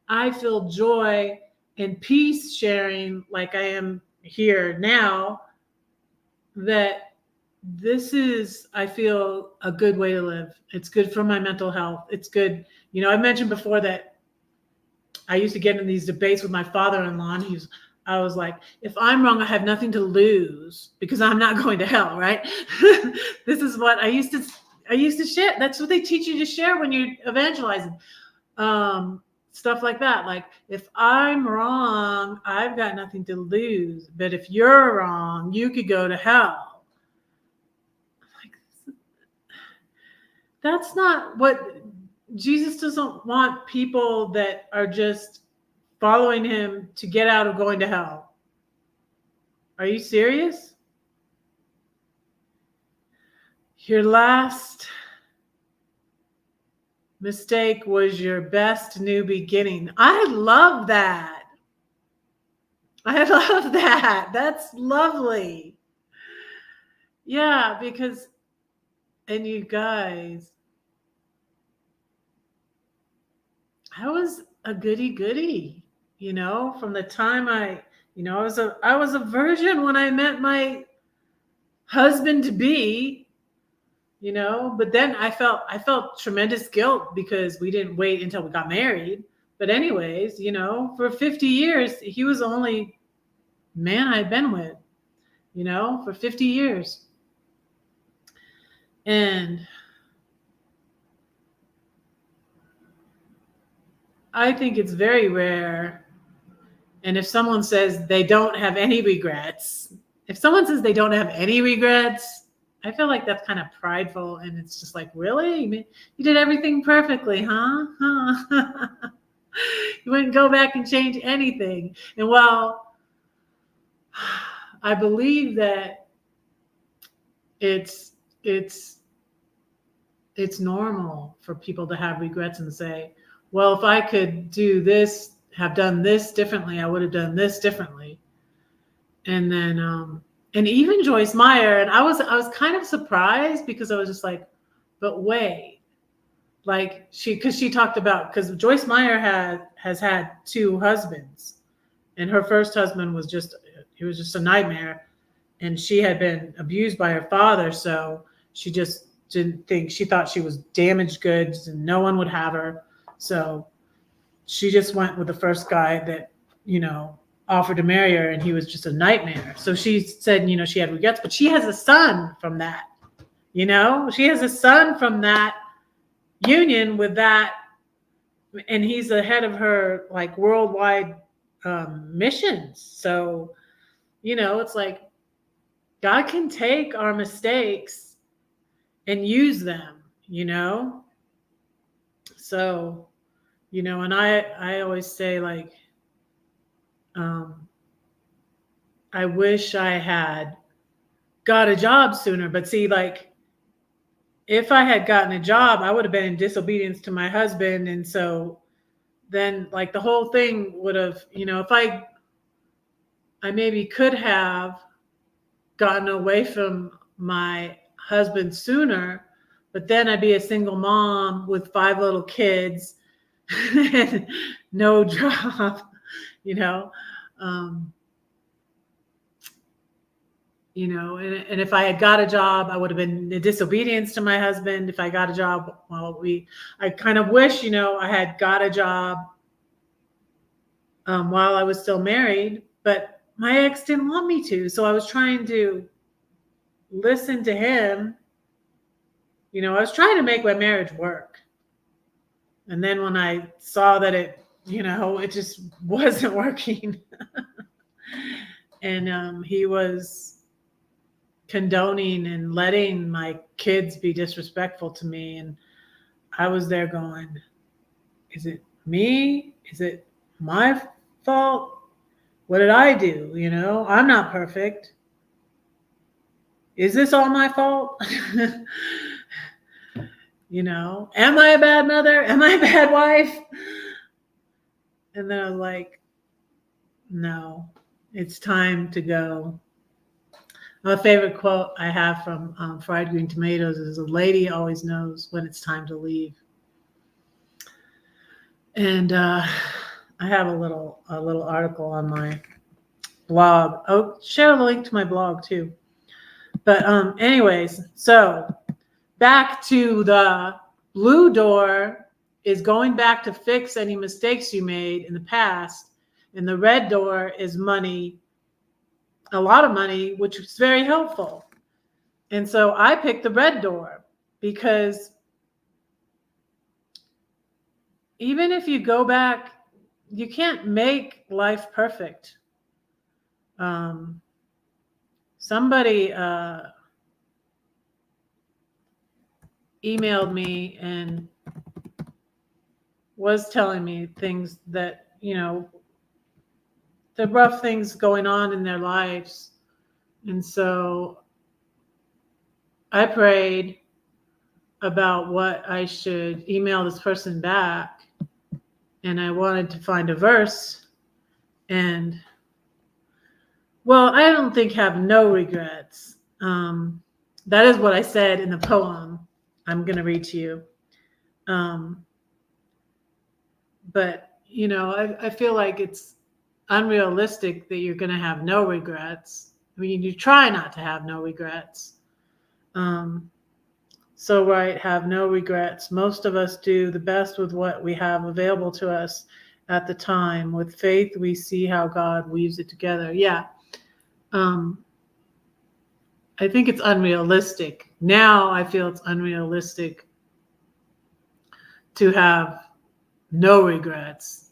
I feel joy and peace sharing like I am here now, that this is, I feel, a good way to live. It's good for my mental health. It's good. You know, I mentioned before that I used to get in these debates with my father-in-law, and I was like, if I'm wrong, I have nothing to lose because I'm not going to hell, right? This is what I used to share. That's what they teach you to share when you're evangelizing. Stuff like that. Like, if I'm wrong, I've got nothing to lose. But if you're wrong, you could go to hell. Like, that's not what Jesus doesn't want. People that are just following him to get out of going to hell. Are you serious? Your last mistake was your best new beginning. I love that. I love that. That's lovely. Yeah, because, and you guys, I was a goody, you know, from the time I was a virgin when I met my husband to be, you know, but then I felt tremendous guilt because we didn't wait until we got married. But anyways, you know, for 50 years, he was the only man I'd been with, you know, for 50 years. And I think it's very rare. And if someone says they don't have any regrets, if someone says they don't have any regrets, I feel like that's kind of prideful. And it's just like, really? You did everything perfectly, huh? You wouldn't go back and change anything. And while I believe that it's normal for people to have regrets and say, well, if I could do this, have done this differently, I would have done this differently. And then, and even Joyce Meyer, and I was kind of surprised because I was just like, but wait, Like because she talked about, because Joyce Meyer has had two husbands, and her first husband was he was just a nightmare, and she had been abused by her father, so she just didn't think, she thought she was damaged goods and no one would have her, so she just went with the first guy that, offered to marry her, and he was just a nightmare. So she said, she had regrets, but she has a son from that. She has a son from that union with that, and he's the head of her like worldwide missions. So, it's like God can take our mistakes and use them, So, and I always say, like, I wish I had got a job sooner. But see, like, if I had gotten a job, I would have been in disobedience to my husband. And so then, like, the whole thing would have, if I maybe could have gotten away from my husband sooner, but then I'd be a single mom with 5 little kids and no job, and if I had got a job, I would have been in disobedience to my husband. If I got a job, I kind of wish, I had got a job while I was still married, but my ex didn't want me to. So I was trying to listen to him. I was trying to make my marriage work. And then when I saw that it just wasn't working, and he was condoning and letting my kids be disrespectful to me, and I was there going, is it me? Is it my fault? What did I do? I'm not perfect. Is this all my fault? Am I a bad mother? Am I a bad wife? And then I was like, no, it's time to go. My favorite quote I have from Fried Green Tomatoes is, a lady always knows when it's time to leave. And I have a little article on my blog. I'll share a link to my blog too. But anyways, so back to the blue door is going back to fix any mistakes you made in the past. And the red door is money, a lot of money, which is very helpful. And so I picked the red door because even if you go back, you can't make life perfect. Somebody emailed me and was telling me things that, the rough things going on in their lives. And so I prayed about what I should email this person back. And I wanted to find a verse. And, well, I don't think have no regrets. That is what I said in the poem I'm going to read to you. But, I feel like it's unrealistic that you're going to have no regrets. I mean, you try not to have no regrets. So right, have no regrets. Most of us do the best with what we have available to us at the time. With faith, we see how God weaves it together. Yeah. I think it's unrealistic. Now I feel it's unrealistic to have no regrets.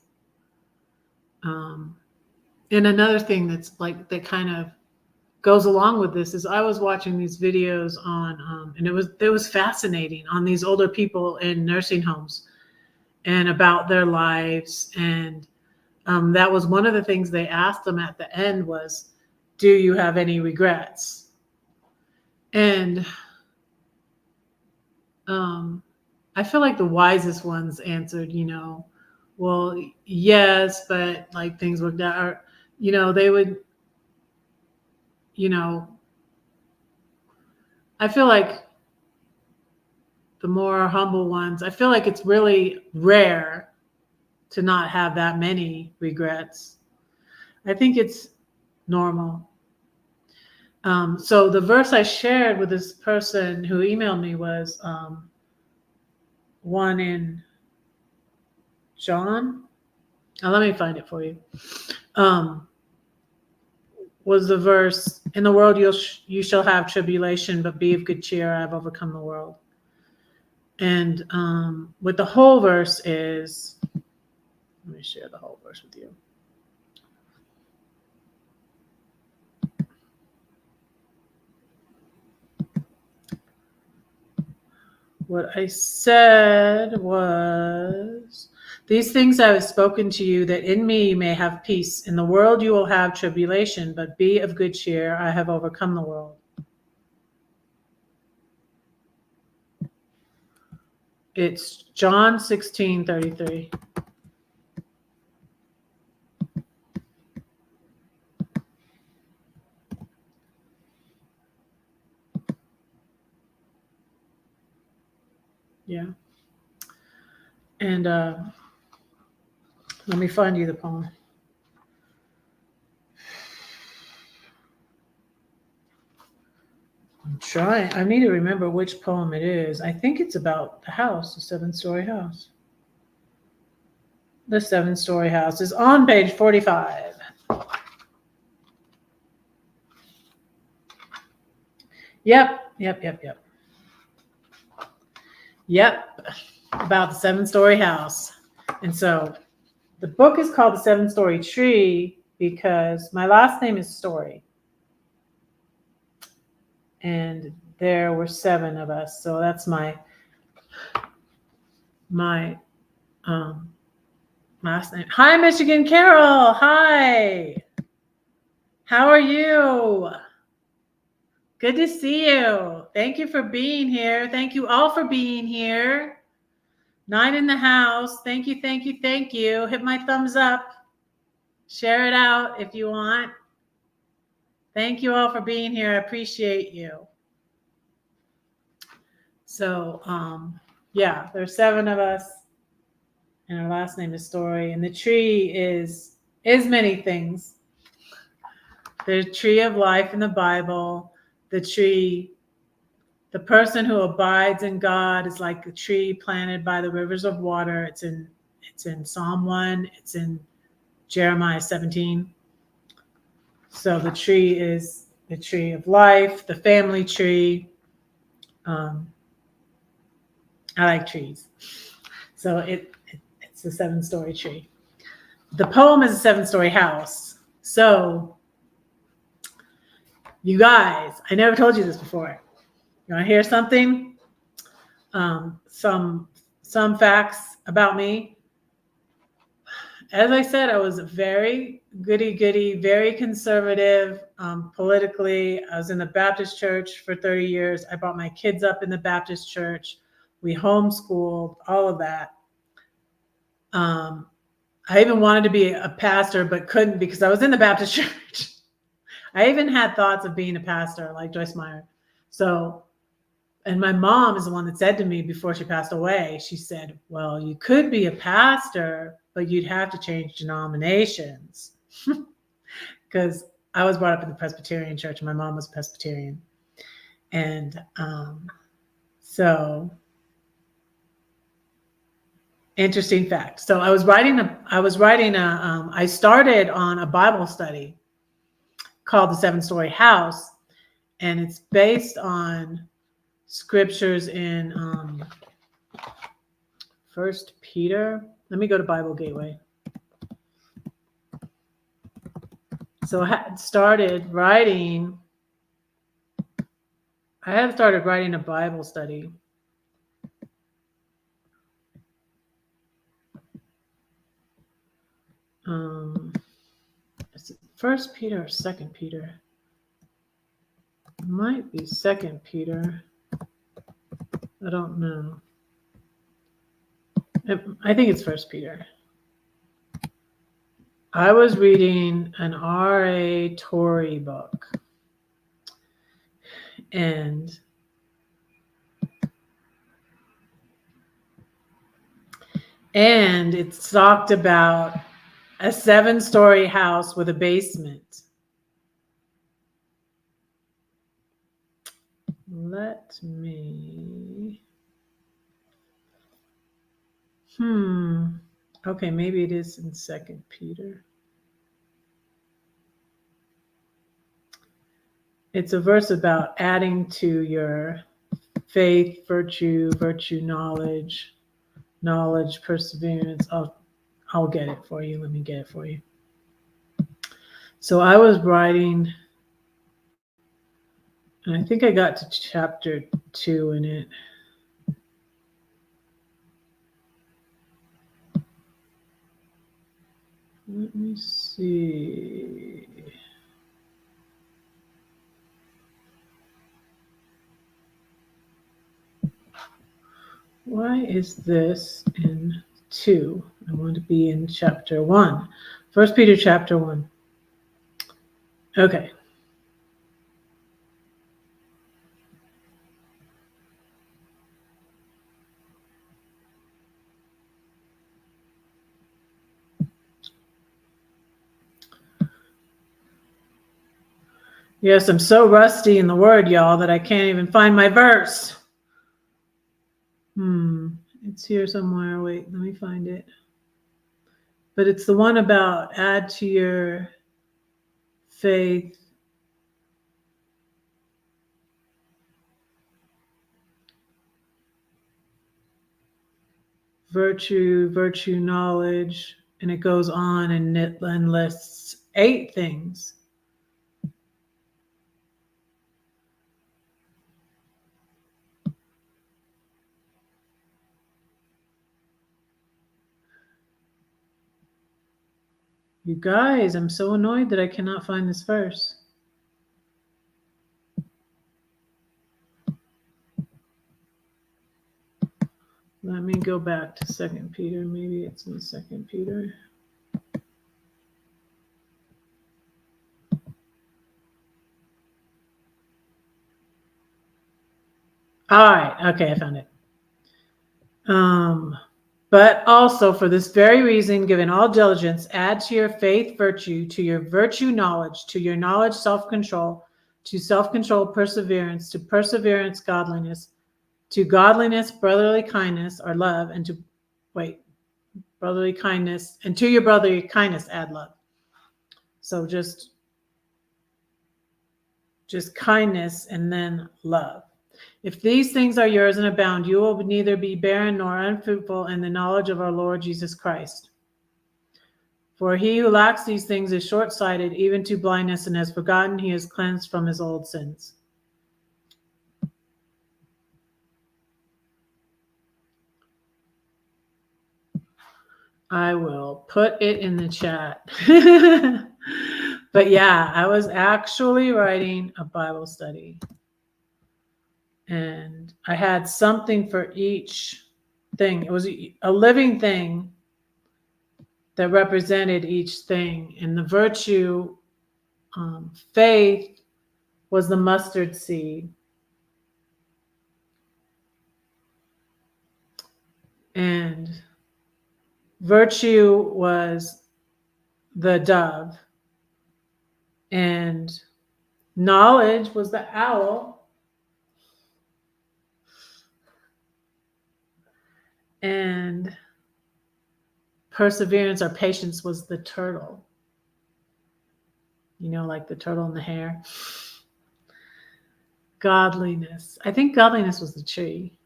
And another thing that's like, that kind of goes along with this is I was watching these videos on, and it was fascinating, on these older people in nursing homes and about their lives. And that was one of the things they asked them at the end was, do you have any regrets? And I feel like the wisest ones answered, well, yes, but like things worked out, or, they would, I feel like the more humble ones. I feel like it's really rare to not have that many regrets. I think it's normal. So the verse I shared with this person who emailed me was one in John. Let me find it for you. Was the verse, in the world you shall have tribulation, but be of good cheer, I have overcome the world. And what the whole verse is, let me share the whole verse with you. What I said was, these things I have spoken to you, that in me you may have peace. In the world you will have tribulation, but be of good cheer, I have overcome the world. It's John 16:33. Yeah. And let me find you the poem. I'm trying. I need to remember which poem it is. I think it's about the house, the 7-story house. The 7-story house is on page 45. Yep. About the 7-story house. And so the book is called The 7-Story Tree because my last name is Story. And there were 7 of us. So that's my last name. Hi, Michigan Carol. Hi. How are you? Good to see you. Thank you for being here. Thank you all for being here. 9 in the house. Thank you. Hit my thumbs up. Share it out if you want. Thank you all for being here. I appreciate you. So, yeah, there's 7 of us, and our last name is Story. And the tree is many things. The tree of life in the Bible. The tree, the person who abides in God is like a tree planted by the rivers of water. It's in Psalm 1. It's in Jeremiah 17. So the tree is the tree of life, the family tree. I like trees. So it's a 7-story tree. The poem is a 7-story house. So you guys, I never told you this before. You want to hear something? Some facts about me. As I said, I was very goody-goody, very conservative politically. I was in the Baptist church for 30 years. I brought my kids up in the Baptist church. We homeschooled, all of that. I even wanted to be a pastor, but couldn't because I was in the Baptist church. I even had thoughts of being a pastor like Joyce Meyer. So, and my mom is the one that said to me before she passed away, she said, well, you could be a pastor, but you'd have to change denominations. Because I was brought up in the Presbyterian church. And my mom was Presbyterian. And so interesting fact. So I started on a Bible study called The 7-Story House, and it's based on scriptures in 1 Peter. Let me go to Bible Gateway. So I had started writing a Bible study. Is it 1 Peter or 2 Peter? It might be 2 Peter. I don't know. I think it's 1 Peter. I was reading an R.A. Torrey book, and And it's talked about a 7-story house with a basement. Let me. Okay, maybe it is in 2 Peter. It's a verse about adding to your faith, virtue, knowledge, perseverance. I'll get it for you. Let me get it for you. So I was writing, and I think I got to chapter 2 in it. Let me see. Why is this in 2? I want to be in chapter 1. 1 Peter chapter 1. Okay. Yes, I'm so rusty in the word, y'all, that I can't even find my verse. It's here somewhere. Wait, let me find it. But it's the one about add to your faith. Virtue, knowledge, and it goes on and lists 8 things. You guys, I'm so annoyed that I cannot find this verse. Let me go back to 2 Peter. Maybe it's in 2 Peter. All right. Okay, I found it. But also for this very reason, given all diligence, add to your faith virtue, to your virtue knowledge, to your knowledge self-control, to self-control perseverance, to perseverance godliness, to godliness brotherly kindness or love, and to brotherly kindness, and to your brotherly kindness add love. So just kindness and then love. If these things are yours and abound, you will neither be barren nor unfruitful in the knowledge of our Lord Jesus Christ. For he who lacks these things is short-sighted, even to blindness, and has forgotten he is cleansed from his old sins. I will put it in the chat. But yeah, I was actually writing a Bible study. And I had something for each thing. It was a living thing that represented each thing. And the virtue, faith, was the mustard seed. And virtue was the dove. And knowledge was the owl. And perseverance or patience was the turtle. You know, like the turtle and the hare. Godliness. I think godliness was the tree.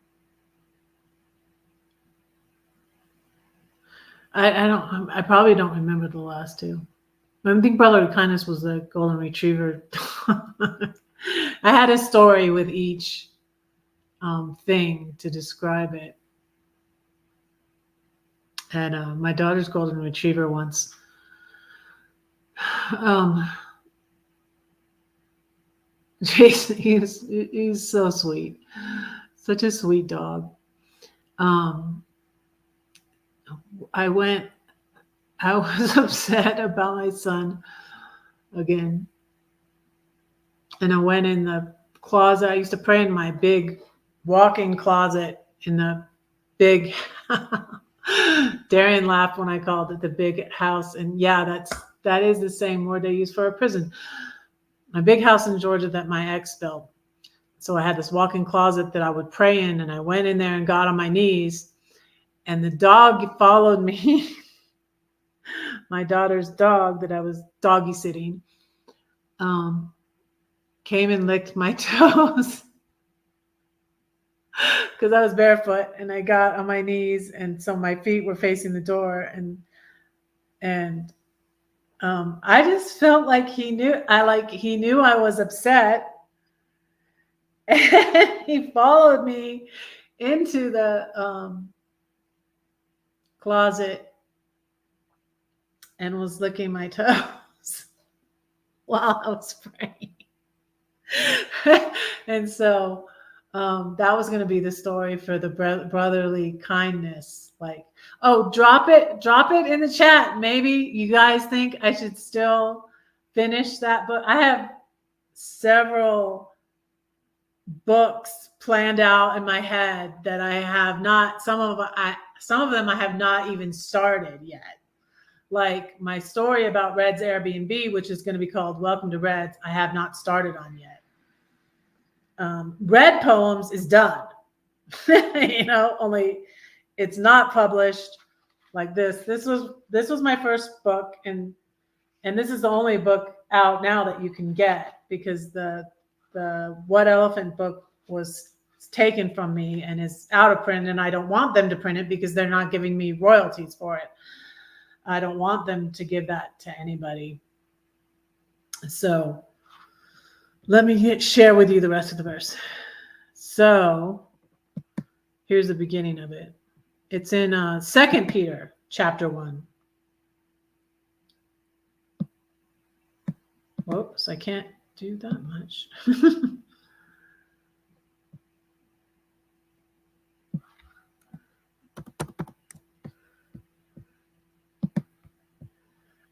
I probably don't remember the last two. I think brotherly kindness was the golden retriever. I had a story with each thing to describe it. And my daughter's golden retriever once. He's so sweet. Such a sweet dog. I was upset about my son again. And I went in the closet. I used to pray in my big walk-in closet in the big Darian laughed when I called it the big house. And yeah, that is the same word they use for a prison. My big house in Georgia that my ex built. So I had this walk-in closet that I would pray in, and I went in there and got on my knees, and the dog followed me. My daughter's dog that I was doggy sitting came and licked my toes because I was barefoot, and I got on my knees, and so my feet were facing the door, and I just felt like he knew I was upset, and he followed me into the closet and was licking my toes while I was praying. And so that was going to be the story for the brotherly kindness. Like, oh, drop it in the chat. Maybe you guys think I should still finish that book. I have several books planned out in my head that I have not. Some of them I have not even started yet. Like my story about Red's Airbnb, which is going to be called Welcome to Red's, I have not started on yet. Red Poems is done, only it's not published like this. This was my first book, and this is the only book out now that you can get, because the What Elephant book was taken from me and is out of print, and I don't want them to print it because they're not giving me royalties for it. I don't want them to give that to anybody. So let me share with you the rest of the verse. So here's the beginning of it. It's in 2 Peter chapter 1. Whoops, I can't do that much.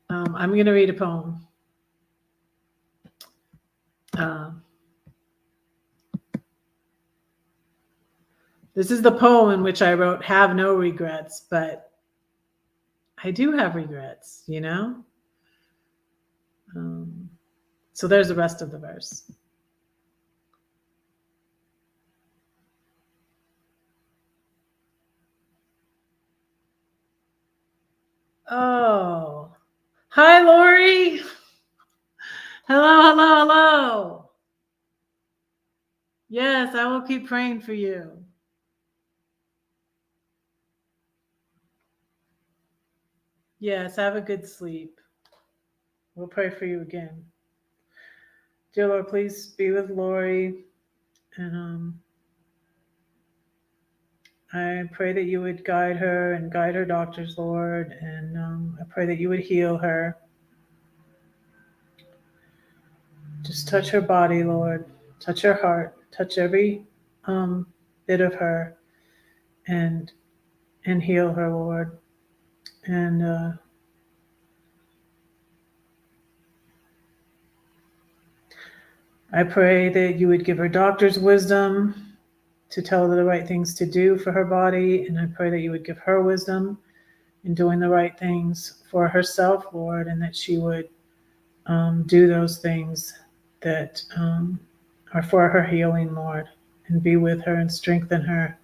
I'm going to read a poem. This is the poem in which I wrote, "Have no regrets," but I do have regrets, So there's the rest of the verse. Oh, hi, Lori. Hello. Yes, I will keep praying for you. Yes, have a good sleep. We'll pray for you again. Dear Lord, please be with Lori. And I pray that you would guide her and guide her doctors, Lord. And I pray that you would heal her. Just touch her body, Lord. Touch her heart. Touch every bit of her, and heal her, Lord. And I pray that you would give her doctor's wisdom to tell her the right things to do for her body. And I pray that you would give her wisdom in doing the right things for herself, Lord, and that she would do those things that are for her healing, Lord, and be with her and strengthen her.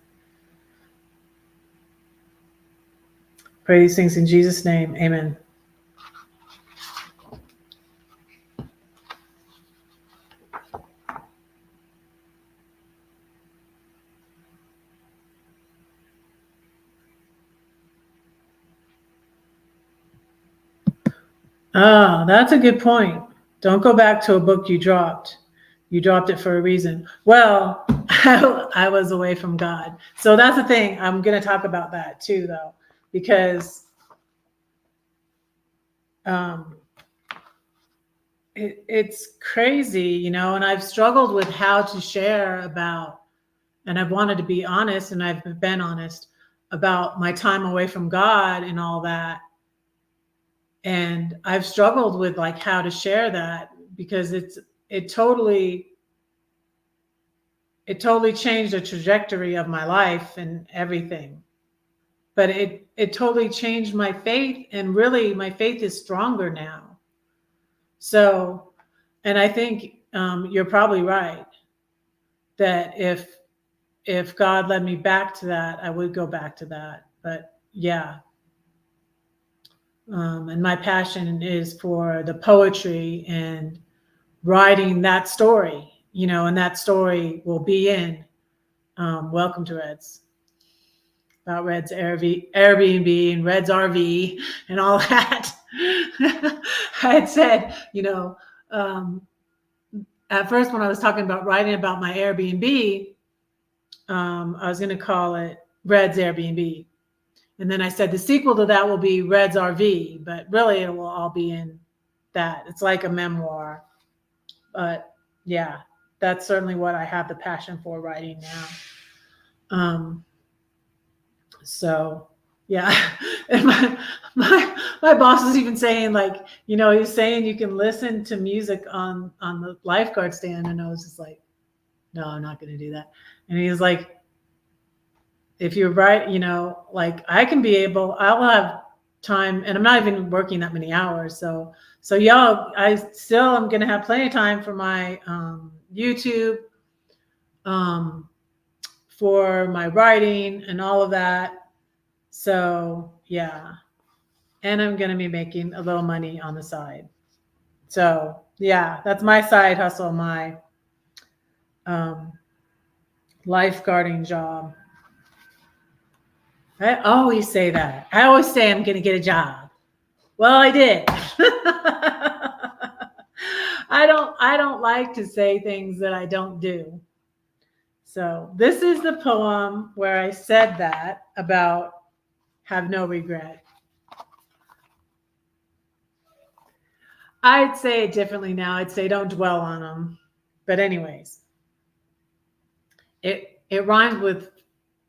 Pray these things in Jesus' name. Amen. Ah, that's a good point. Don't go back to a book you dropped. You dropped it for a reason. Well, I was away from God. So that's the thing. I'm going to talk about that too, though, because it's crazy, and I've struggled with how to share about, and I've wanted to be honest, and I've been honest about my time away from God and all that. And I've struggled with like how to share that, because it totally changed the trajectory of my life and everything. but it totally changed my faith, and really my faith is stronger now. So, and I think you're probably right that if God led me back to that, I would go back to that. But yeah, and my passion is for the poetry and writing that story, and that story will be in Welcome to Reds, about Red's Airbnb and Red's RV and all that. I had said, at first when I was talking about writing about my Airbnb, I was going to call it Red's Airbnb. And then I said the sequel to that will be Red's RV, but really it will all be in that. It's like a memoir. But yeah, that's certainly what I have the passion for writing now. So yeah, and my boss was even saying, like, he was saying you can listen to music on the lifeguard stand, and I was just like, no, I'm not going to do that. And he was like, if you're right, like I I'll have time, and I'm not even working that many hours. So y'all, I still am going to have plenty of time for my YouTube, for my writing and all of that. So yeah, and I'm going to be making a little money on the side. So yeah, that's my side hustle, my lifeguarding job. I always say that. I always say I'm going to get a job. Well, I did. I don't like to say things that I don't do. So this is the poem where I said that about have no regret. I'd say it differently now. I'd say don't dwell on them. But anyways, it rhymes with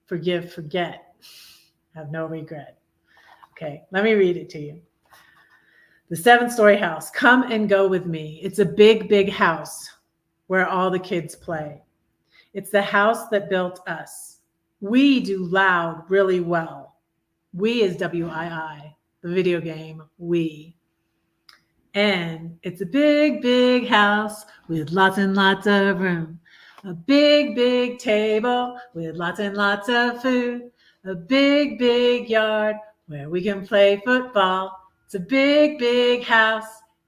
forgive, forget, have no regret. Okay, let me read it to you. The 7-story house. Come and go with me. It's a big, big house where all the kids play. It's the house that built us. We do loud really well. We is WII, the video game, we. And it's a big, big house with lots and lots of room. A big, big table with lots and lots of food. A big, big yard where we can play football. It's a big, big house.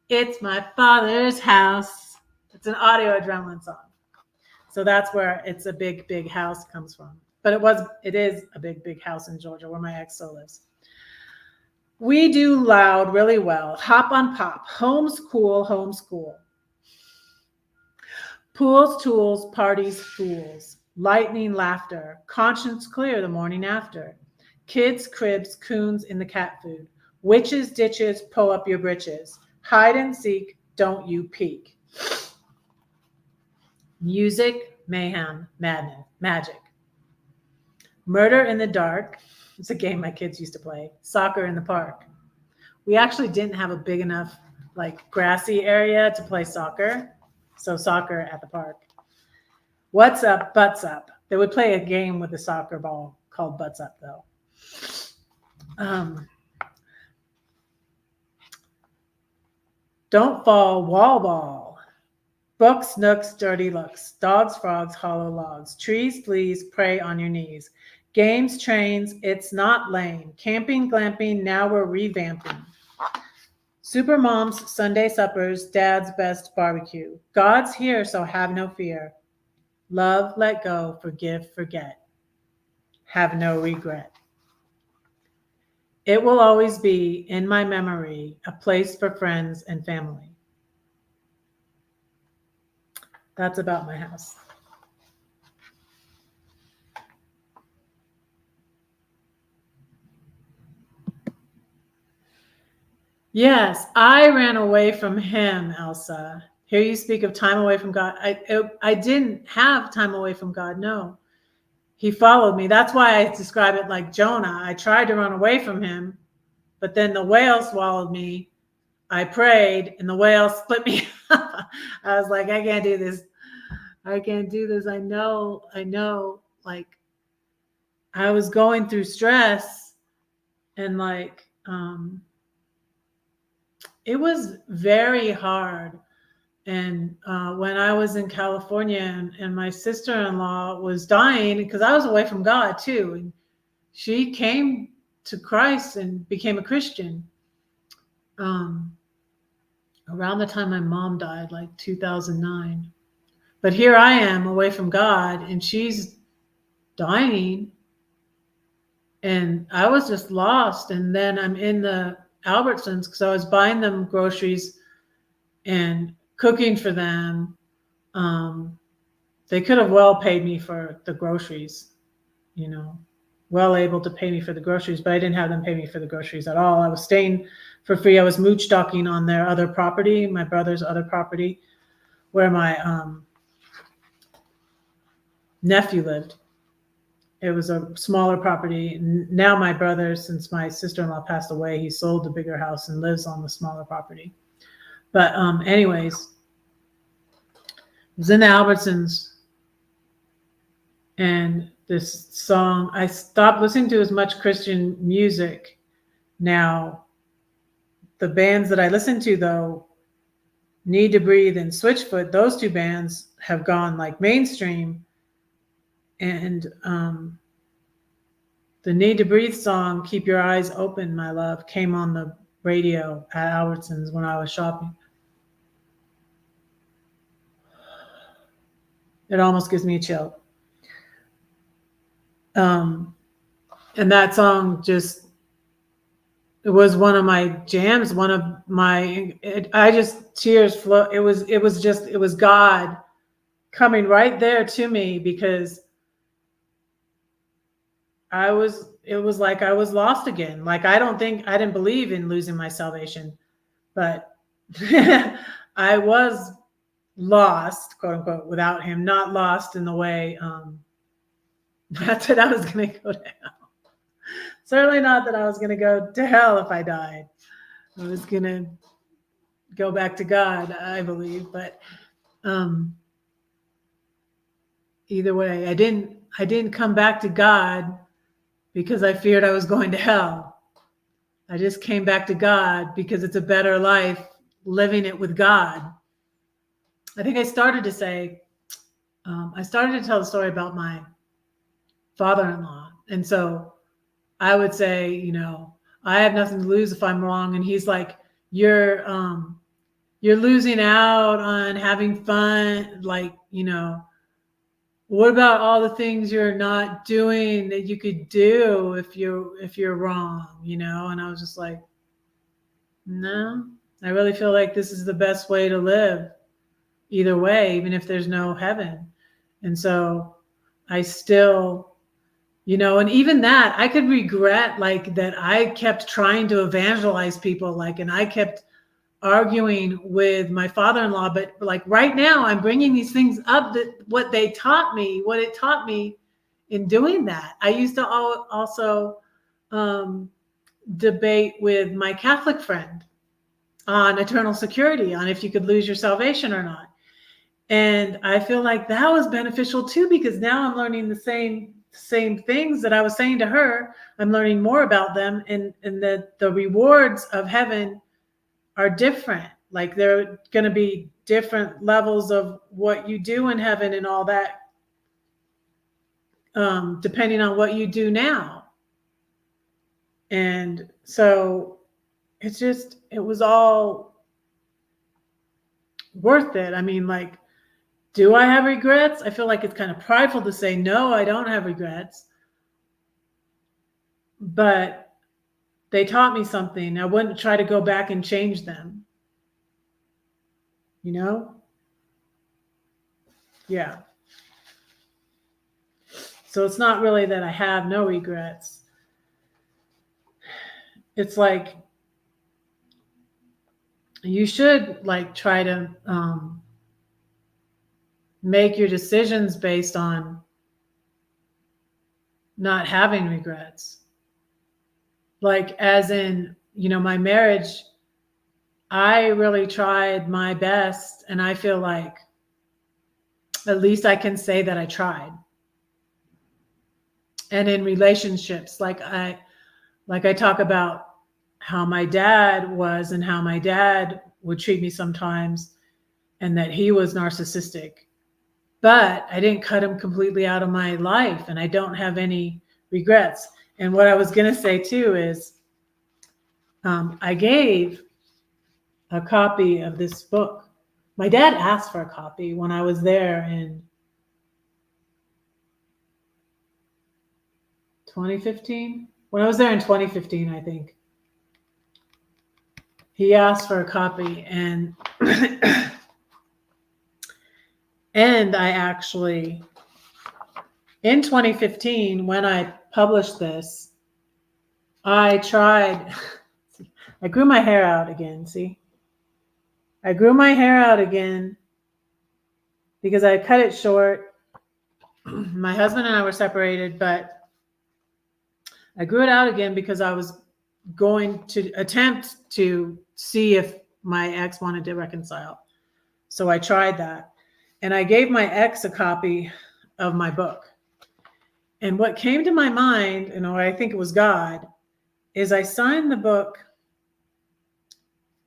It's my father's house. It's an Audio Adrenaline song. So that's where it's a big, big house comes from. But it is a big, big house in Georgia where my ex still lives. We do loud really well. Hop on pop. Homeschool, homeschool. Pools, tools, parties, fools. Lightning, laughter. Conscience clear the morning after. Kids, cribs, coons in the cat food. Witches, ditches, pull up your britches. Hide and seek, don't you peek. Music, mayhem, madness, magic. Murder in the dark. It's a game my kids used to play. Soccer in the park. We actually didn't have a big enough, like, grassy area to play soccer. So soccer at the park. What's up, butts up. They would play a game with a soccer ball called butts up, though. Don't fall, wall ball. Books, nooks, dirty looks. Dogs, frogs, hollow logs. Trees, fleas, pray on your knees. Games, trains, it's not lame. Camping, glamping, now we're revamping. Super moms, Sunday suppers, dad's best barbecue. God's here, so have no fear. Love, let go, forgive, forget. Have no regret. It will always be, in my memory, a place for friends and family. That's about my house. Yes, I ran away from him, Elsa. Here you speak of time away from God. I didn't have time away from God, no. He followed me. That's why I describe it like Jonah. I tried to run away from him, but then the whale swallowed me. I prayed, and the whale split me up. I was like, I can't do this. I can't do this. I know. Like, I was going through stress, And like, it was very hard. And when I was in California and my sister-in-law was dying, because I was away from God too, and she came to Christ and became a Christian around the time my mom died, like 2009. But here I am away from God, and she's dying, and I was just lost. And then I'm in the Albertsons because I was buying them groceries and cooking for them. They could have well paid me for the groceries, you know, well able to pay me for the groceries, but I didn't have them pay me for the groceries at all. I was staying for free. I was mooch docking on their other property, my brother's other property, where my nephew lived. It was a smaller property. Now my brother, since my sister-in-law passed away, he sold the bigger house and lives on the smaller property. But anyways, I was in the Albertsons, and this song, I stopped listening to as much Christian music now. The bands that I listen to, though, Need to Breathe and Switchfoot, those two bands have gone like mainstream. And the Need to Breathe song, Keep Your Eyes Open, My Love, came on the radio at Albertsons when I was shopping. It almost gives me a chill. And that song just, it was one of my jams, one of my, I just, tears flow. It was God coming right there to me, because it was like I was lost again. Like, I didn't believe in losing my salvation, but I was lost, quote unquote, without him, not lost in the way, not that I was going to go to hell. Certainly not that I was going to go to hell if I died. I was going to go back to God, I believe. But either way, I didn't come back to God because I feared I was going to hell. I just came back to God because it's a better life living it with God. I think I started to tell the story about my father-in-law. And so I would say, you know, I have nothing to lose if I'm wrong. And he's like, you're losing out on having fun. Like, you know, what about all the things you're not doing that you could do if you're wrong, you know? And I was just like, no, I really feel like this is the best way to live either way, even if there's no heaven. And so I still, you know, and even that, I could regret like that I kept trying to evangelize people, like, and I kept arguing with my father-in-law. But like right now, I'm bringing these things up, that what it taught me in doing that. I used to also debate with my Catholic friend on eternal security, on if you could lose your salvation or not. And I feel like that was beneficial too, because now I'm learning the same things that I was saying to her. I'm learning more about them, and the rewards of heaven are different. Like, there are going to be different levels of what you do in heaven and all that, depending on what you do now. And so it was all worth it. I mean, like, do I have regrets? I feel like it's kind of prideful to say, no, I don't have regrets. But they taught me something. I wouldn't try to go back and change them. You know? Yeah. So it's not really that I have no regrets. It's like, you should like try to make your decisions based on not having regrets. Like, as in, you know, my marriage, I really tried my best, and I feel like at least I can say that I tried. And in relationships, like Like I talk about how my dad was and how my dad would treat me sometimes and that he was narcissistic. But I didn't cut him completely out of my life and I don't have any regrets. And what I was going to say too is I gave a copy of this book. My dad asked for a copy when I was there in 2015. When I was there in 2015, I think. He asked for a copy and and I actually in 2015 when I published this, I tried I grew my hair out again, see? I grew my hair out again because I cut it short. My husband and I were separated, but I grew it out again because I was going to attempt to see if my ex wanted to reconcile. So I tried that. And I gave my ex a copy of my book. And what came to my mind, and I think it was God, is I signed the book.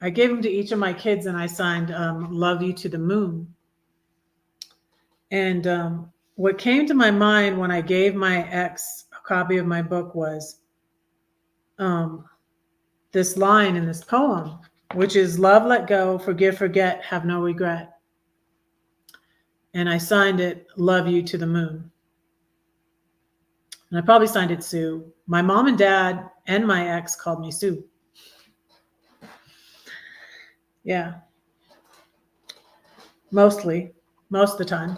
I gave them to each of my kids and I signed Love You to the Moon. And what came to my mind when I gave my ex a copy of my book was this line in this poem, which is love, let go, forgive, forget, have no regret. And I signed it, Love You to the Moon. And I probably signed it Sue. My mom and dad and my ex called me Sue. Yeah. Most of the time.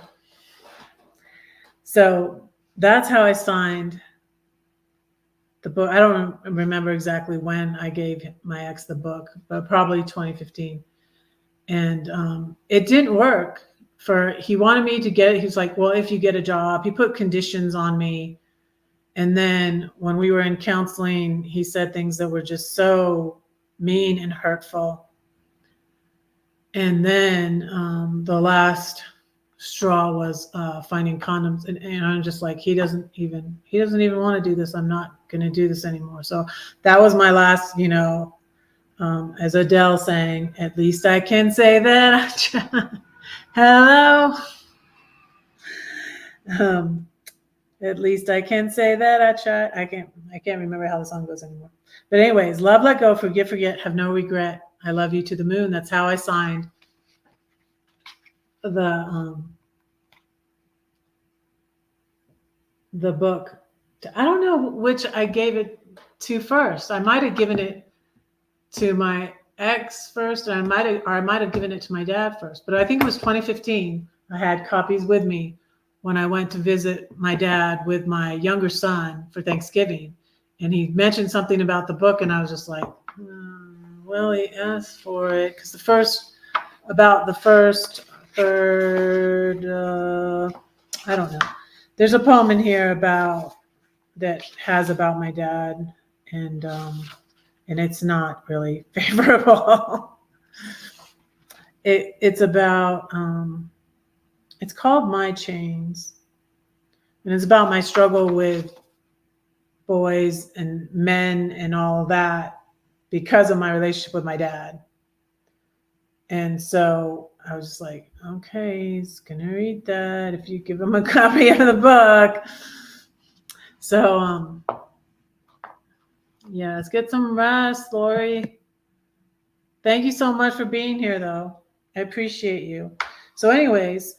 So that's how I signed the book. I don't remember exactly when I gave my ex the book, but probably 2015. And it didn't work. He wanted me to get it. He was like, well, if you get a job, he put conditions on me. And then when we were in counseling, he said things that were just so mean and hurtful. And then the last straw was finding condoms. And I'm just like, he doesn't even want to do this. I'm not going to do this anymore. So that was my last, as Adele sang, at least I can say that I tried. Hello. At least I can say that I tried. I can't remember how the song goes anymore. But anyways, love, let go, forgive, forget, have no regret. I love you to the moon. That's how I signed the book. I don't know which I gave it to first. I might have given it to my ex first, or I might have given it to my dad first. But I think it was 2015. I had copies with me when I went to visit my dad with my younger son for Thanksgiving. And he mentioned something about the book, and I was just like, well, he asked for it. Because the first third, I don't know. There's a poem in here that has about my dad, and it's not really favorable. It's about, it's called My Chains, and it's about my struggle with boys and men and all of that because of my relationship with my dad. And so I was just like, okay, he's gonna read that if you give him a copy of the book. So yeah, let's get some rest, Lori. Thank you so much for being here, though. I appreciate you. So anyways,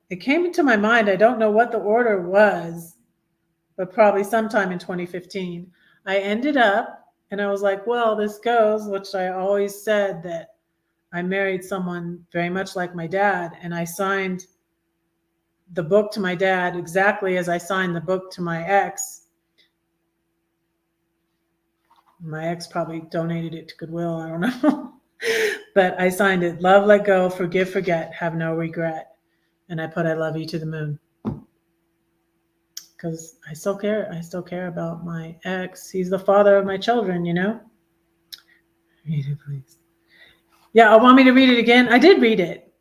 it came into my mind, I don't know what the order was, but probably sometime in 2015. I ended up, and I was like, well, this goes, which I always said that I married someone very much like my dad, and I signed the book to my dad exactly as I signed the book to my ex. My ex probably donated it to Goodwill, I don't know. But I signed it, love, let go, forgive, forget, have no regret. And I put I love you to the moon. Because I still care about my ex. He's the father of my children, Read it, please. Yeah, I want me to read it again. I did read it.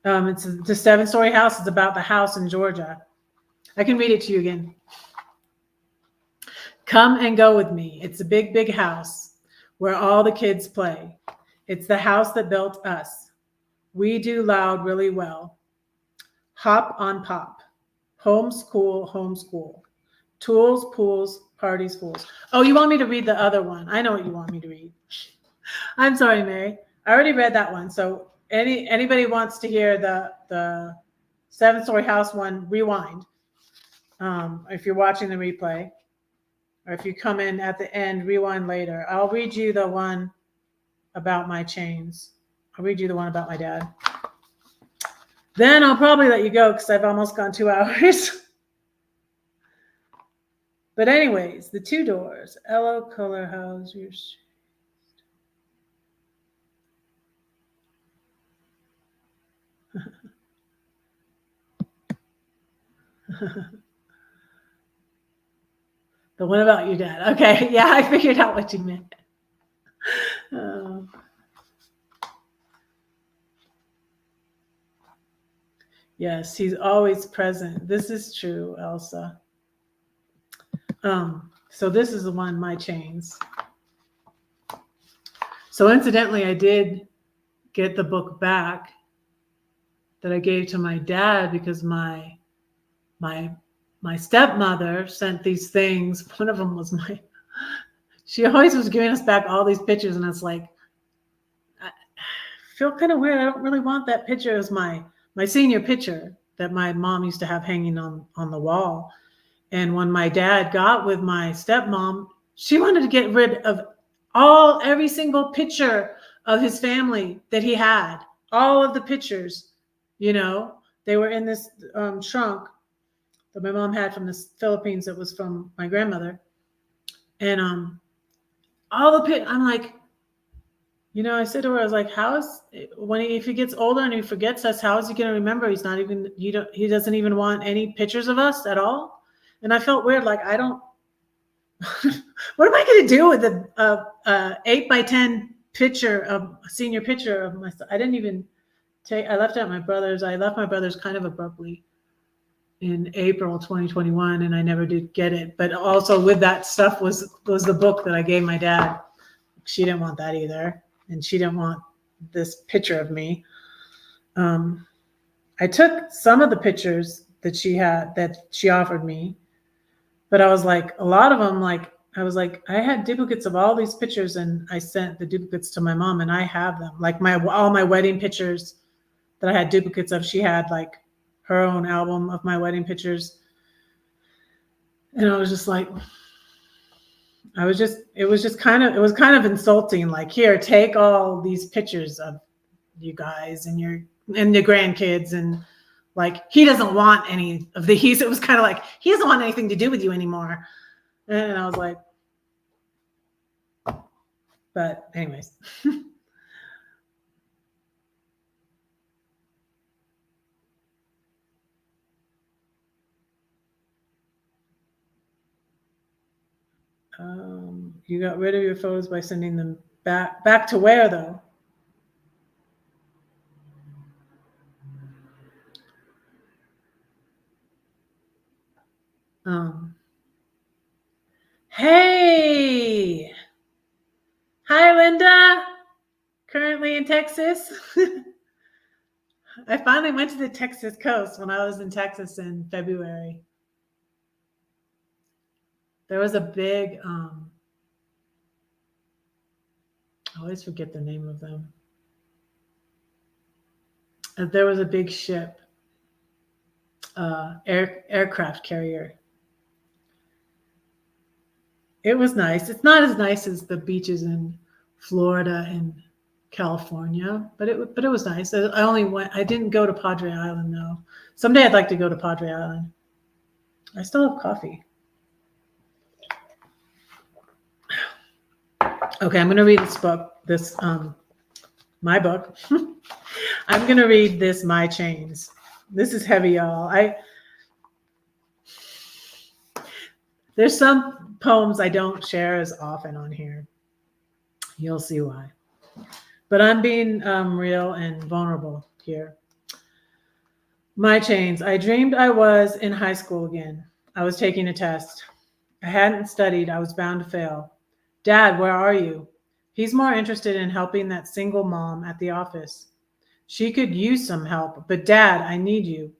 It's the 7-story house. It's about the house in Georgia. I can read it to you again. Come and go with me. It's a big, big house where all the kids play. It's the house that built us. We do loud really well. Hop on pop. Homeschool, homeschool. Tools, pools, parties, fools. Oh, you want me to read the other one? I know what you want me to read. I'm sorry, Mary. I already read that one. So anybody wants to hear the 7-story house one, rewind. If you're watching the replay, or if you come in at the end, rewind later. I'll read you the one about my chains. I'll read you the one about my dad. Then I'll probably let you go because I've almost gone 2 hours. But anyways, the 2 doors. Hello, color house. The one about your dad. Okay, yeah, I figured out what you meant. Yes, he's always present. This is true, Elsa. So this is the one, my chains. So incidentally, I did get the book back that I gave to my dad because my stepmother sent these things. One of them was she always was giving us back all these pictures, and it's like, I feel kind of weird. I don't really want that picture as my senior picture that my mom used to have hanging on the wall. And when my dad got with my stepmom, she wanted to get rid of every single picture of his family that he had. All of the pictures, they were in this trunk that my mom had from the Philippines. That was from my grandmother. And all the I'm like, I said to her, I was like, if he gets older and he forgets us, how is he going to remember? He's not even, he doesn't even want any pictures of us at all. And I felt weird. Like, I don't, what am I going to do with a 8x10 picture of a senior picture of myself? I didn't even I left out my brothers. I left my brothers kind of abruptly in April 2021, and I never did get it. But also with that stuff was the book that I gave my dad. She didn't want that either. And she didn't want this picture of me. I took some of the pictures that she offered me, but I was like, a lot of them, I had duplicates of all these pictures, and I sent the duplicates to my mom, and I have them. Like all my wedding pictures that I had duplicates of, she had like her own album of my wedding pictures. And I was just like, it was kind of insulting. Like, here, take all these pictures of you guys and your grandkids, and like, he doesn't want any of these. It was kind of like, he doesn't want anything to do with you anymore. And I was like, but anyways. You got rid of your photos by sending them back to where, though? Hey, hi, Linda. Currently in Texas. I finally went to the Texas coast when I was in Texas in February. There was a big, I always forget the name of them. There was a big ship, aircraft carrier. It was nice. It's not as nice as the beaches in Florida and California, but it was nice. I didn't go to Padre Island though. Someday I'd like to go to Padre Island. I still have coffee. Okay, I'm going to read this book, my book. I'm going to read this, My Chains. This is heavy, y'all. There's some poems I don't share as often on here. You'll see why. But I'm being real and vulnerable here. My chains. I dreamed I was in high school again. I was taking a test. I hadn't studied. I was bound to fail. Dad, where are you? He's more interested in helping that single mom at the office. She could use some help, but Dad, I need you.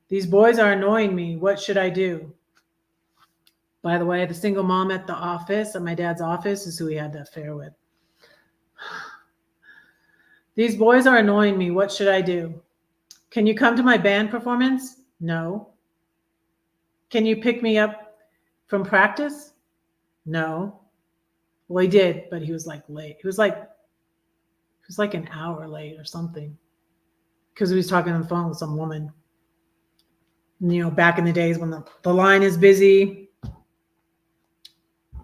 These boys are annoying me. What should I do? By the way, the single mom at the office, at my dad's office, is who he had the affair with. These boys are annoying me. What should I do? Can you come to my band performance? No. Can you pick me up from practice? No. Well, he did, but he was like late. He was like an hour late or something because he was talking on the phone with some woman. You know, back in the days when the line is busy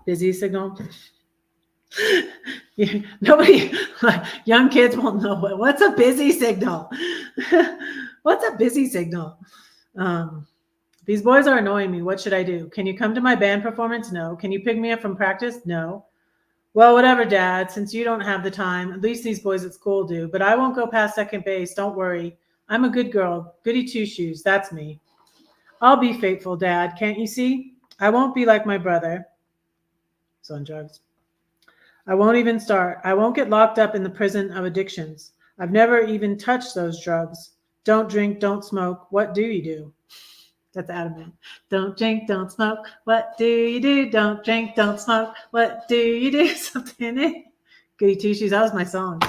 signal. Nobody, young kids won't know what's a busy signal. What's a busy signal? These boys are annoying me. What should I do? Can you come to my band performance? No. Can you pick me up from practice? No. Well, whatever, Dad. Since you don't have the time, at least these boys at school do. But I won't go past second base. Don't worry. I'm a good girl. Goody two-shoes. That's me. I'll be faithful, Dad. Can't you see? I won't be like my brother. He's on drugs. I won't even start. I won't get locked up in the prison of addictions. I've never even touched those drugs. Don't drink, don't smoke. What do you do? That's Adam Man. Don't drink, don't smoke. What do you do? Don't drink, don't smoke. What do you do? Something in it. Goody two shoes. That was my song.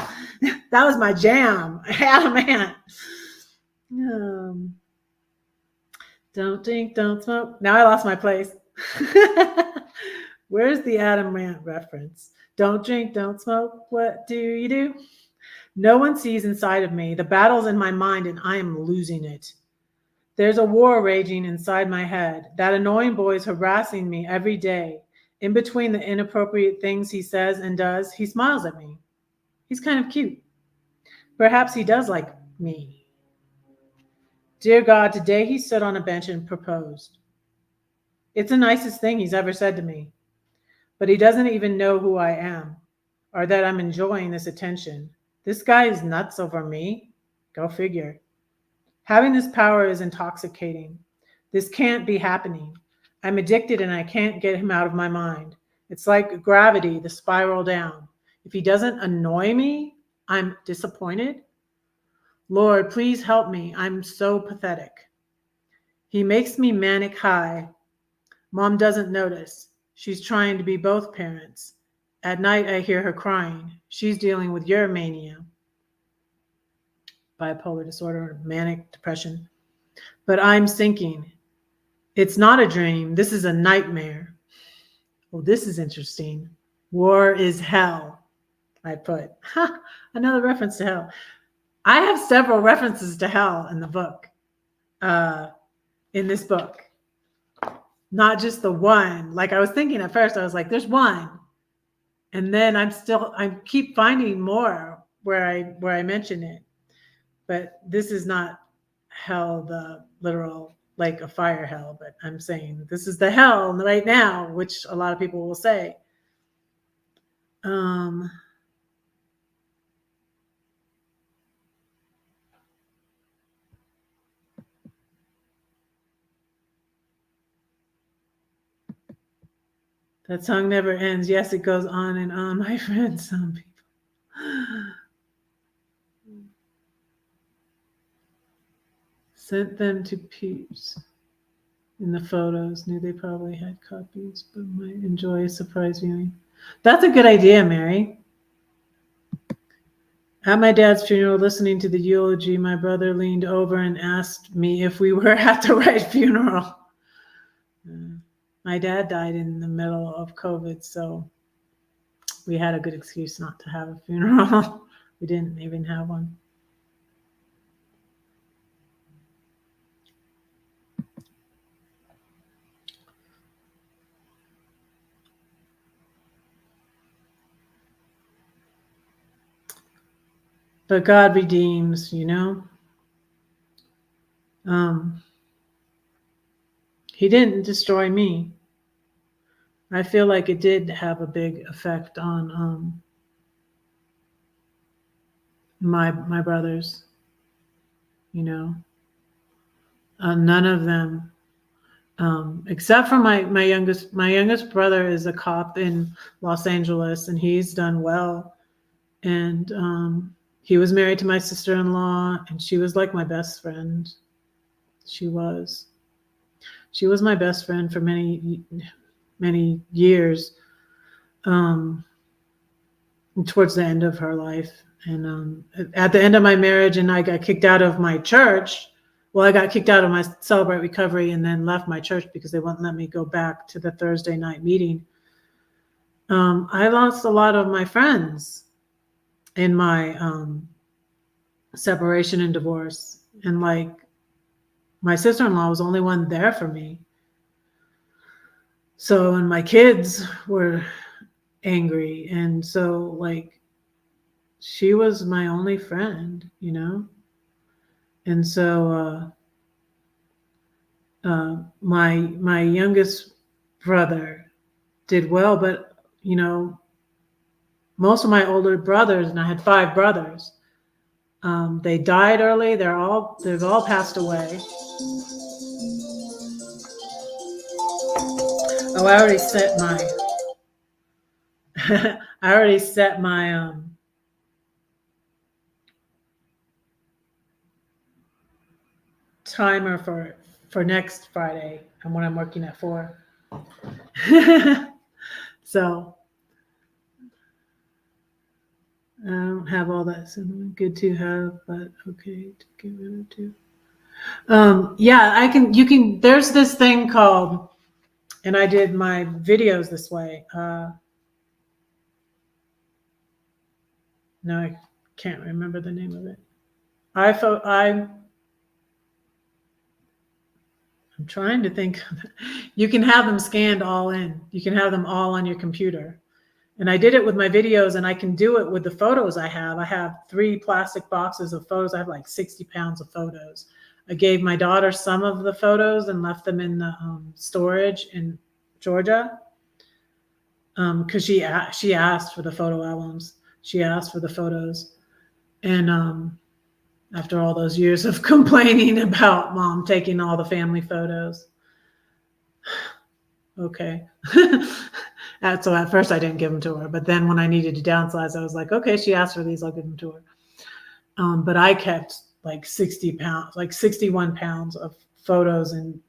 That was my jam. Adam Man. Don't drink, don't smoke. Now I lost my place. Where's the Adam Rant reference? Don't drink, don't smoke. What do you do? No one sees inside of me. The battle's in my mind and I am losing it. There's a war raging inside my head. That annoying boy's harassing me every day. In between the inappropriate things he says and does, he smiles at me. He's kind of cute. Perhaps he does like me. Dear God, today he stood on a bench and proposed. It's the nicest thing he's ever said to me. But he doesn't even know who I am or that I'm enjoying this attention. This guy is nuts over me. Go figure. Having this power is intoxicating. This can't be happening. I'm addicted and I can't get him out of my mind. It's like gravity, the spiral down. If he doesn't annoy me, I'm disappointed. Lord, please help me. I'm so pathetic. He makes me manic high. Mom doesn't notice. She's trying to be both parents. At night, I hear her crying. She's dealing with your mania. Bipolar disorder, manic depression. But I'm sinking. It's not a dream. This is a nightmare. Oh, this is interesting. War is hell, I put. Another reference to hell. I have several references to hell in the book, in this book. Not just the one. Like I was thinking at first, I was like, there's one. And then I keep finding more where I mention it. But this is not hell, the literal, like a fire hell, but I'm saying this is the hell right now, which a lot of people will say. That song never ends. Yes, it goes on and on, my friend. Some people. Sent them to peeps in the photos. Knew they probably had copies, but might enjoy a surprise viewing. That's a good idea, Mary. At my dad's funeral, listening to the eulogy, my brother leaned over and asked me if we were at the right funeral. My dad died in the middle of COVID, so we had a good excuse not to have a funeral. We didn't even have one. But God redeems, you know. He didn't destroy me. I feel like it did have a big effect on my brothers, you know. None of them Except for my youngest brother is a cop in Los Angeles, and he's done well. And he was married to my sister-in-law, and she was like my best friend. She was my best friend for many years. Towards the end of her life, and at the end of my marriage, and I got kicked out of my church. Well, I got kicked out of my Celebrate Recovery and then left my church because they wouldn't let me go back to the Thursday night meeting. I lost a lot of my friends in my separation and divorce. And like my sister-in-law was the only one there for me. So, and my kids were angry. And so like she was my only friend, you know? And so my youngest brother did well, but you know, most of my older brothers, and I had 5 brothers, they died early. They've all passed away. Oh, I already set my timer for next Friday and when I'm working at 4. So I don't have all that. So good to have, but okay to get rid of too. Yeah, you can, there's this thing called, and I did my videos this way. No, I can't remember the name of it. I'm trying to think. You can have them scanned all in. You can have them all on your computer. And I did it with my videos, and I can do it with the photos I have. I have 3 plastic boxes of photos. I have like 60 pounds of photos. I gave my daughter some of the photos and left them in the storage in Georgia. Because she asked for the photo albums. She asked for the photos. And after all those years of complaining about mom taking all the family photos. Okay. So at first I didn't give them to her, but then when I needed to downsize, I was like, okay, she asked for these, I'll give them to her. But I kept like 60 pounds, like 61 pounds of photos in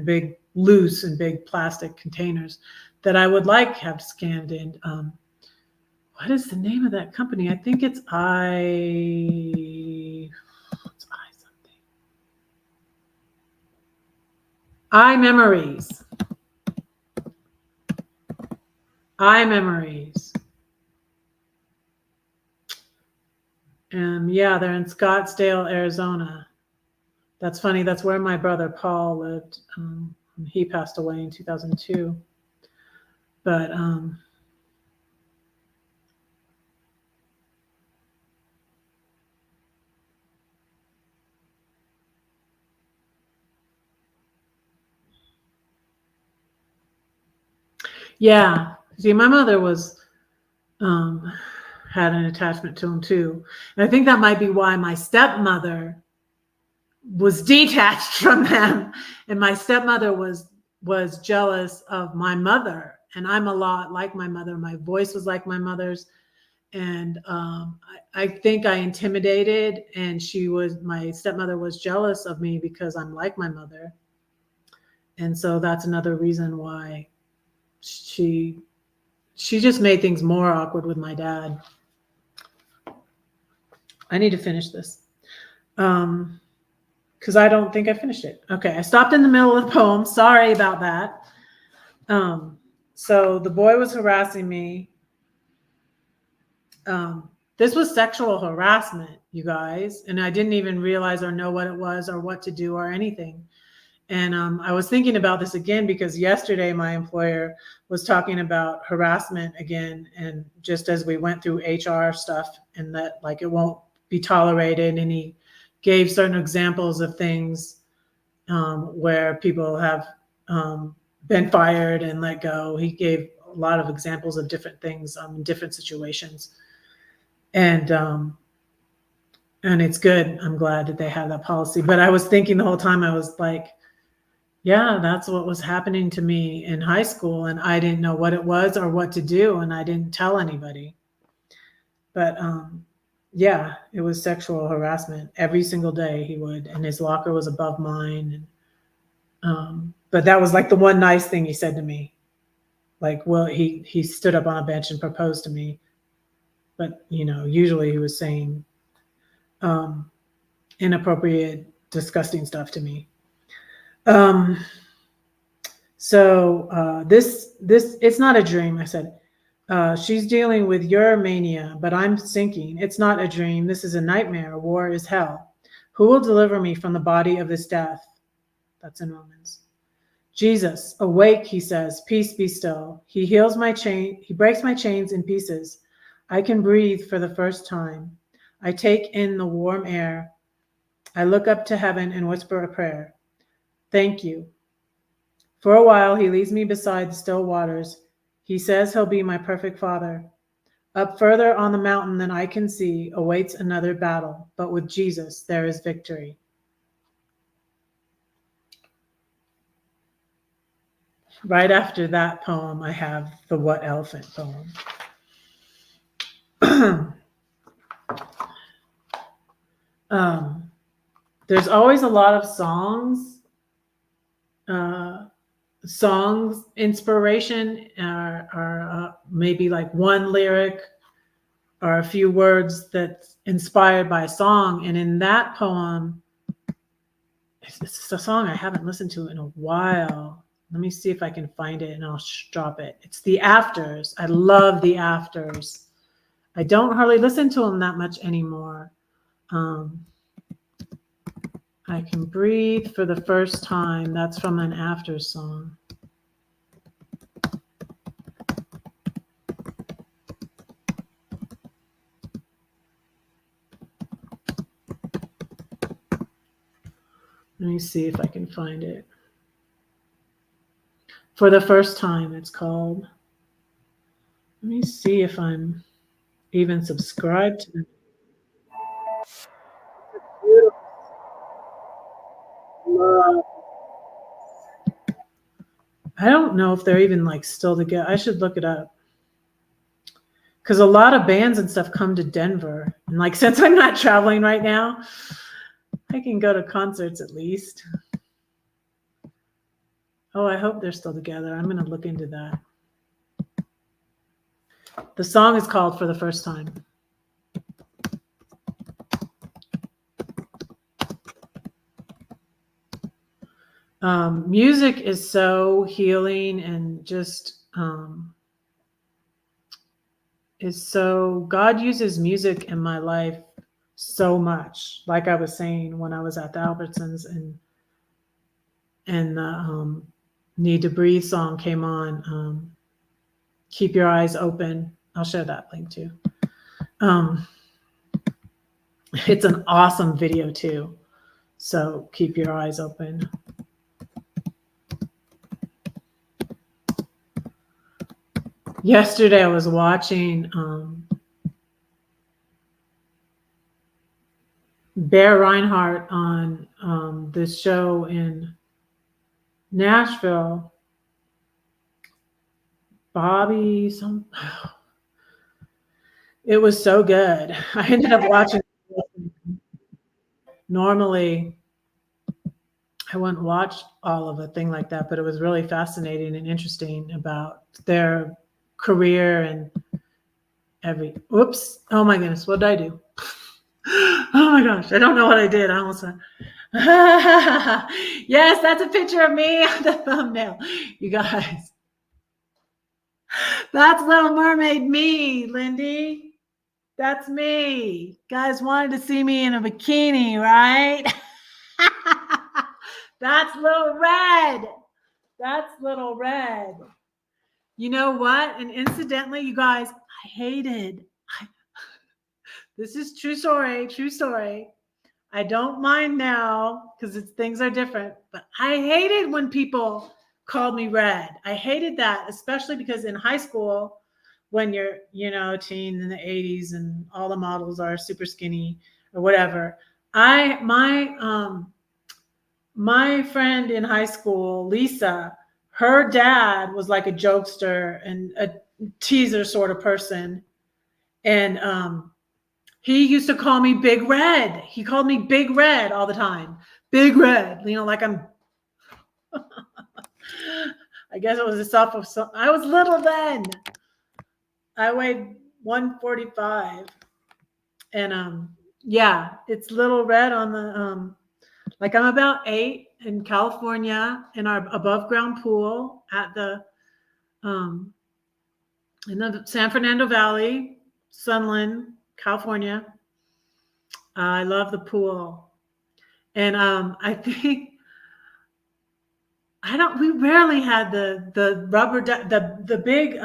big loose and big plastic containers that I would like have scanned in. What is the name of that company? I think it's iMemories. iMemories. And yeah, they're in Scottsdale, Arizona. That's funny. That's where my brother Paul lived. He passed away in 2002. But yeah, see, my mother was had an attachment to him too, and I think that might be why my stepmother was detached from them, and my stepmother was jealous of my mother, and I'm a lot like my mother. My voice was like my mother's, and I think I intimidated, and my stepmother was jealous of me because I'm like my mother, and so that's another reason why she just made things more awkward with my dad. I need to finish this. Because I don't think I finished it. Okay, I stopped in the middle of the poem. Sorry about that. So the boy was harassing me. This was sexual harassment, you guys, and I didn't even realize or know what it was or what to do or anything. And I was thinking about this again because yesterday my employer was talking about harassment again, and just as we went through HR stuff, and that like it won't be tolerated, and he gave certain examples of things where people have been fired and let go. He gave a lot of examples of different things in different situations, and it's good. I'm glad that they have that policy. But I was thinking the whole time, I was like, Yeah, that's what was happening to me in high school, and I didn't know what it was or what to do, and I didn't tell anybody. But yeah, it was sexual harassment every single day. He would, and his locker was above mine. And but that was like the one nice thing he said to me. Like, well, he stood up on a bench and proposed to me, but usually he was saying um, inappropriate, disgusting stuff to me. Um, so this it's not a dream. I said, she's dealing with your mania, but I'm sinking. It's not a dream. This is a nightmare. War is hell. Who will deliver me from the body of this death? That's in Romans. Jesus, awake, he says, peace be still. He heals my chain. He breaks my chains in pieces. I can breathe for the first time. I take in the warm air. I look up to heaven and whisper a prayer. Thank you. For a while, he leads me beside the still waters. He says he'll be my perfect father. Up further on the mountain than I can see awaits another battle, but with Jesus, there is victory. Right after that poem, I have the What Elephant poem. There's always a lot of songs inspiration, or maybe like one lyric or a few words that's inspired by a song. And in that poem, it's a song I haven't listened to in a while. Let me see if I can find it and I'll drop it. It's The Afters. I love The Afters. I don't hardly listen to them that much anymore. I can breathe for the first time. That's from an Afters song. Let me see if I can find it. For the first time, it's called. Let me see if I'm even subscribed to it. I don't know if they're even like still together. I should look it up. Because a lot of bands and stuff come to Denver. And like, since I'm not traveling right now, I can go to concerts at least. Oh, I hope they're still together. I'm going to look into that. The song is called For the First Time. Music is so healing and just God uses music in my life so much. Like I was saying when I was at the Albertsons and the Need to Breathe song came on. Keep Your Eyes Open. I'll share that link too. It's an awesome video too. So keep your eyes open. Yesterday I was watching Bear Reinhardt on this show in Nashville. Bobby, it was so good. I ended up watching. Normally, I wouldn't watch all of a thing like that, but it was really fascinating and interesting about their career and Oops! Oh my goodness! What did I do? Oh my gosh! I don't know what I did. I almost went. Yes, that's a picture of me on the thumbnail, you guys. That's Little Mermaid me, Lindy. That's me. Guys wanted to see me in a bikini, right? That's Little Red. That's Little Red. You know what? And incidentally, you guys, I hated. This is true story. I don't mind now because things are different, but I hated when people called me red. I hated that, especially because in high school, when you're, a teen in the 80s and all the models are super skinny or whatever, my my friend in high school, Lisa, her dad was like a jokester and a teaser sort of person. And he used to call me Big Red. He called me Big Red all the time. Big Red, like I'm, I guess it was a self of, I was little then. I weighed 145. And yeah, it's Little Red on the, like I'm about 8 in California in our above ground pool at the, in the San Fernando Valley, Sunland, California. I love the pool. And I think we rarely had the rubber the big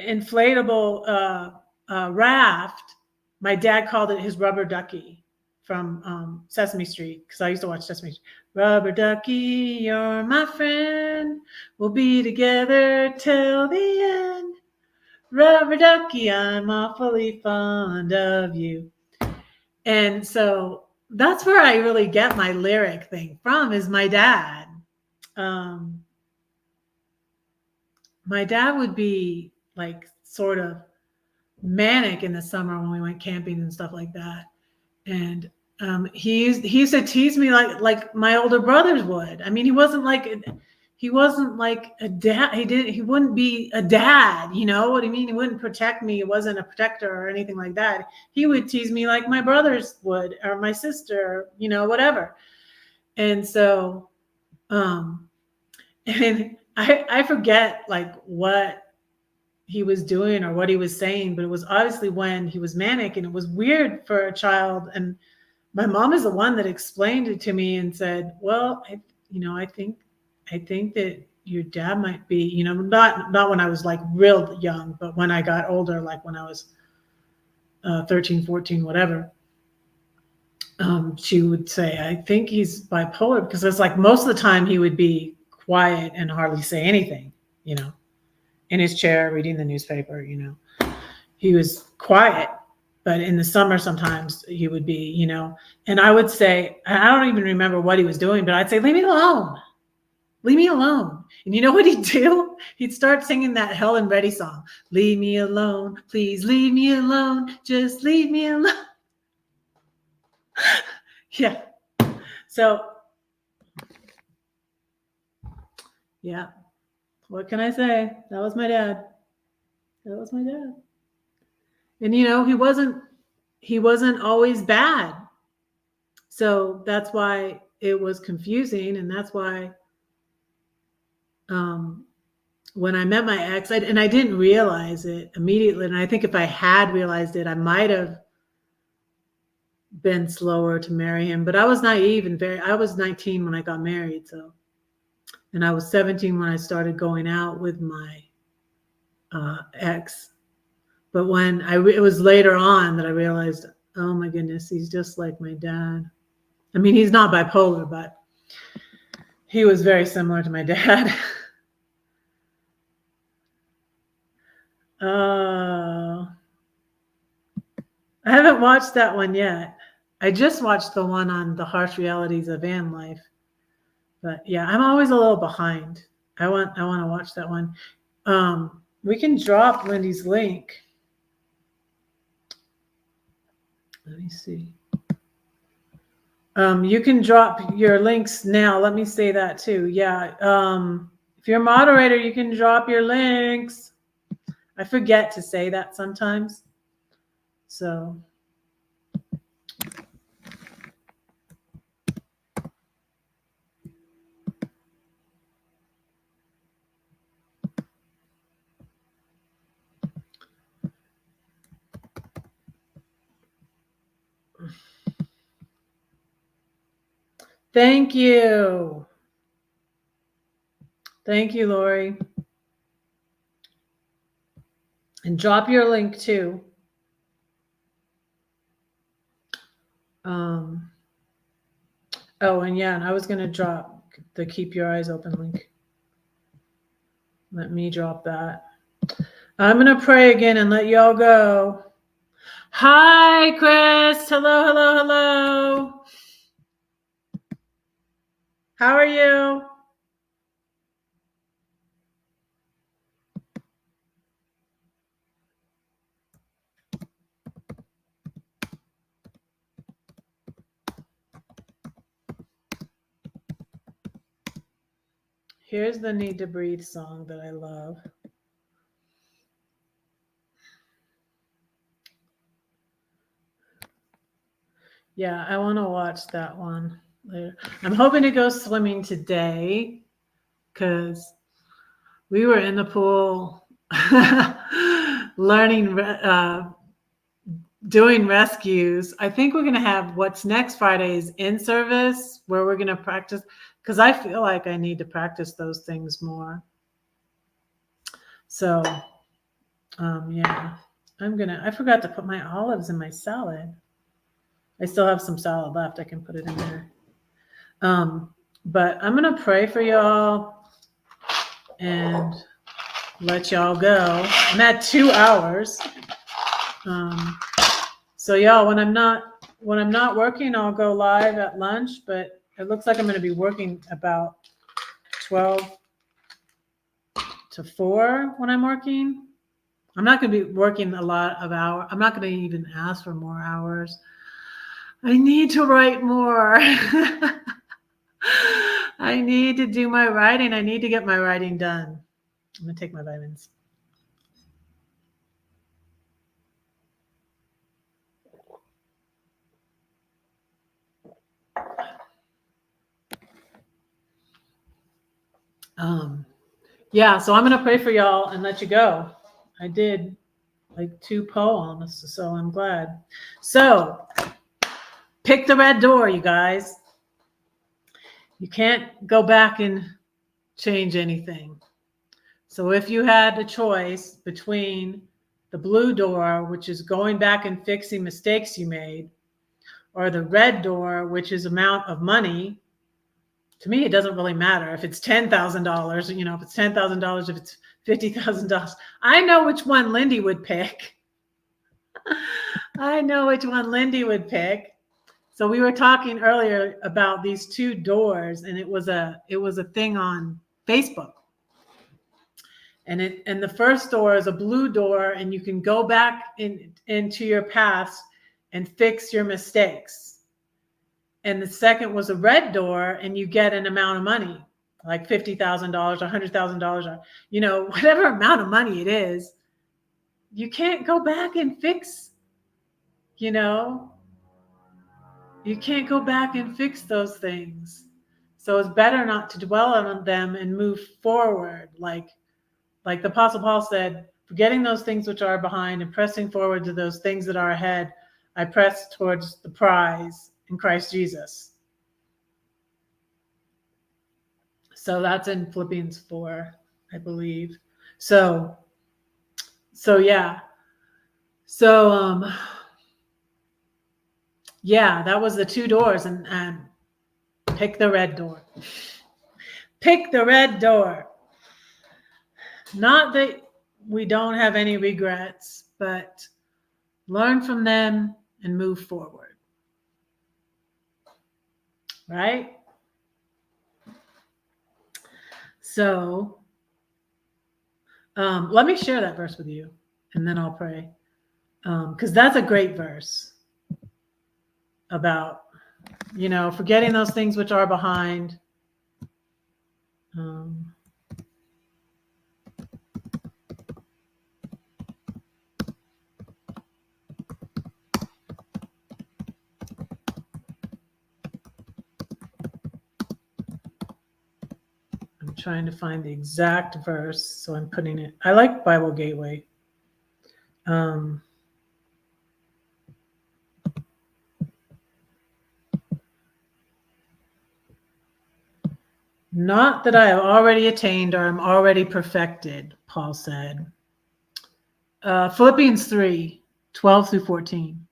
inflatable raft. My dad called it his rubber ducky from Sesame Street, because I used to watch Sesame Street. Rubber ducky, you're my friend. We'll be together till the end. Rubber ducky, I'm awfully fond of you. And so that's where I really get my lyric thing from, is my dad. My dad would be like sort of manic in the summer when we went camping and stuff like that. And he used to tease me like my older brothers would. I mean, he wasn't like a dad. He wouldn't be a dad, you know what I mean? He wouldn't protect me. He wasn't a protector or anything like that. He would tease me like my brothers would, or my sister, whatever. And so, and I forget like what he was doing or what he was saying, but it was obviously when he was manic, and it was weird for a child. And my mom is the one that explained it to me and said, well, I think that your dad might be, not when I was like real young, but when I got older, like when I was 13, 14, whatever. She would say, I think he's bipolar, because it's like most of the time he would be quiet and hardly say anything, in his chair reading the newspaper. He was quiet. But in the summer, sometimes he would be, and I would say, I don't even remember what he was doing, but I'd say, leave me alone. Leave me alone. And you know what he'd do? He'd start singing that Helen Reddy song. Leave me alone. Please leave me alone. Just leave me alone. Yeah. So, yeah. What can I say? That was my dad. And he wasn't always bad. So that's why it was confusing. And that's why when I met my ex, I didn't realize it immediately. And I think if I had realized it, I might have been slower to marry him. But I was naive and I was 19 when I got married. And I was 17 when I started going out with my ex. But when it was later on that I realized, oh my goodness, he's just like my dad. I mean, he's not bipolar, but he was very similar to my dad. I haven't watched that one yet. I just watched the one on the harsh realities of van life. But yeah, I'm always a little behind. I want to watch that one. We can drop Lindy's link. Let me see. You can drop your links now. Let me say that too. Yeah. If you're a moderator, you can drop your links. I forget to say that sometimes. So. Thank you. Thank you, Lori. And drop your link too. Oh, and yeah, and I was going to drop the Keep Your Eyes Open link. Let me drop that. I'm going to pray again and let y'all go. Hi, Chris. Hello, hello, hello. How are you? Here's the Need to Breathe song that I love. Yeah, I want to watch that one later. I'm hoping to go swimming today because we were in the pool learning, doing rescues. I think we're going to have what's next Friday is in service where we're going to practice because I feel like I need to practice those things more. So, yeah, I forgot to put my olives in my salad. I still have some salad left. I can put it in there. But I'm going to pray for y'all and let y'all go. I'm at 2 hours. So y'all, when I'm not working, I'll go live at lunch, but it looks like I'm going to be working about 12 to 4 when I'm working. I'm not going to be working a lot of hours. I'm not going to even ask for more hours. I need to write more. I need to do my writing. I need to get my writing done. I'm going to take my vitamins. Yeah, so I'm going to pray for y'all and let you go. I did like 2 poems, so I'm glad. So pick the red door, you guys. You can't go back and change anything. So if you had a choice between the blue door, which is going back and fixing mistakes you made, or the red door, which is amount of money, to me, it doesn't really matter if it's $10,000, if it's $10,000, if it's $50,000. I know which one Lindy would pick. I know which one Lindy would pick. So we were talking earlier about these 2 doors, and it was a thing on Facebook. And the first door is a blue door, and you can go back into your past and fix your mistakes. And the second was a red door, and you get an amount of money, like $50,000 or $100,000, or whatever amount of money it is. You can't go back and fix, you can't go back and fix those things. So it's better not to dwell on them and move forward. Like the Apostle Paul said, forgetting those things which are behind and pressing forward to those things that are ahead, I press towards the prize in Christ Jesus. So that's in Philippians 4, I believe. So yeah. So, yeah, that was the 2 doors, and pick the red door. Pick the red door. Not that we don't have any regrets, but learn from them and move forward. Right? So, let me share that verse with you, and then I'll pray. Because that's a great verse about, forgetting those things which are behind. I'm trying to find the exact verse, so I'm putting it. I like Bible Gateway. Not that I have already attained or am already perfected, Paul said. Philippians 3, 12 through 14.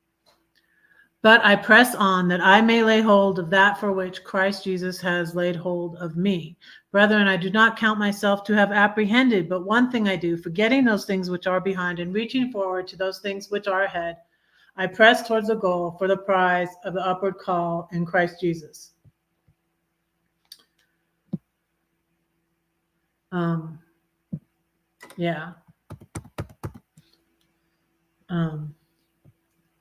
But I press on that I may lay hold of that for which Christ Jesus has laid hold of me. Brethren, I do not count myself to have apprehended, but one thing I do, forgetting those things which are behind and reaching forward to those things which are ahead, I press towards the goal for the prize of the upward call in Christ Jesus. Yeah.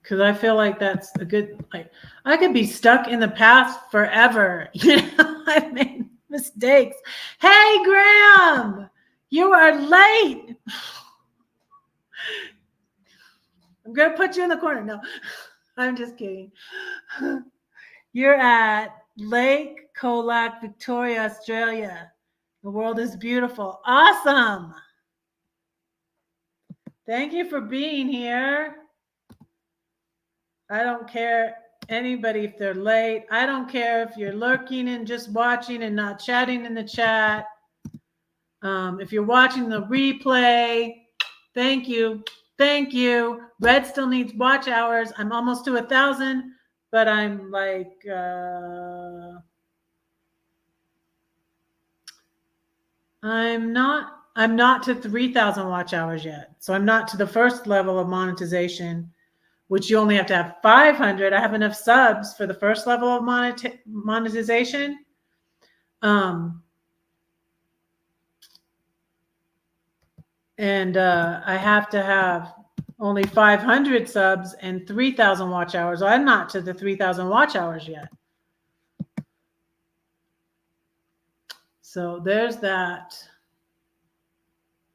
Because I feel like that's a good, like, I could be stuck in the past forever. You know, I've made mistakes. Hey, Graham, you are late. I'm going to put you in the corner. No, I'm just kidding. You're at Lake Colac, Victoria, Australia. The world is beautiful. Awesome. Thank you for being here. I don't care anybody if they're late. I don't care if you're lurking and just watching and not chatting in the chat. If you're watching the replay, thank you. Thank you. Red still needs watch hours. I'm almost to 1,000, but I'm like, I'm not to 3,000 watch hours yet. So I'm not to the first level of monetization, which you only have to have 500. I have enough subs for the first level of monetization. And I have to have only 500 subs and 3,000 watch hours. I'm not to the 3,000 watch hours yet. So there's that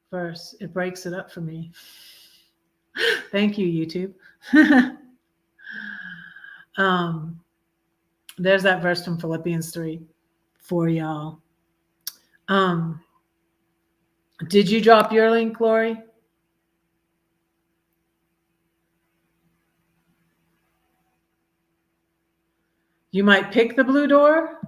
verse. It breaks it up for me. Thank you, YouTube. There's that verse from Philippians 3 for y'all. Did you drop your link, Lori? You might pick the blue door.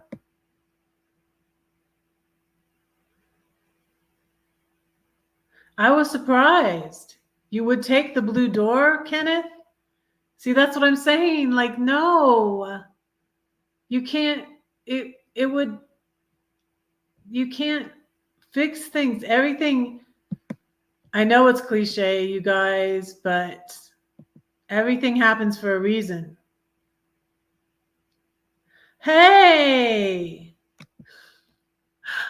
I was surprised. You would take the blue door, Kenneth? See, that's what I'm saying. Like, no, you can't. You can't fix things. Everything. I know it's cliche, you guys, but everything happens for a reason. Hey.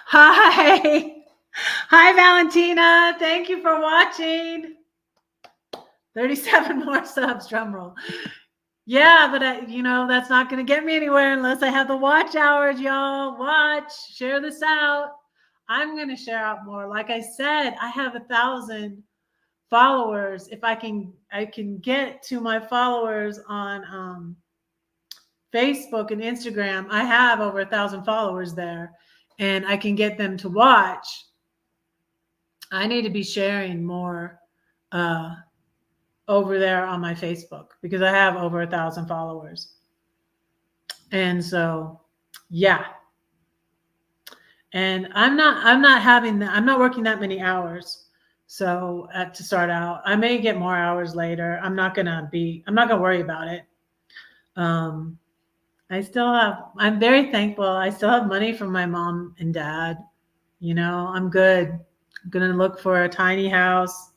Hi. Hi, Valentina. Thank you for watching. 37 more subs, drum roll. Yeah, but that's not going to get me anywhere unless I have the watch hours, y'all. Watch, share this out. I'm going to share out more. Like I said, I have 1,000 followers. If I can get to my followers on Facebook and Instagram. I have over 1,000 followers there, and I can get them to watch. I need to be sharing more over there on my Facebook because I have over 1,000 followers. And so, yeah. And I'm not working that many hours. So to start out, I may get more hours later. I'm not going to worry about it. I'm very thankful. I still have money from my mom and dad. I'm good. I'm going to look for a tiny house.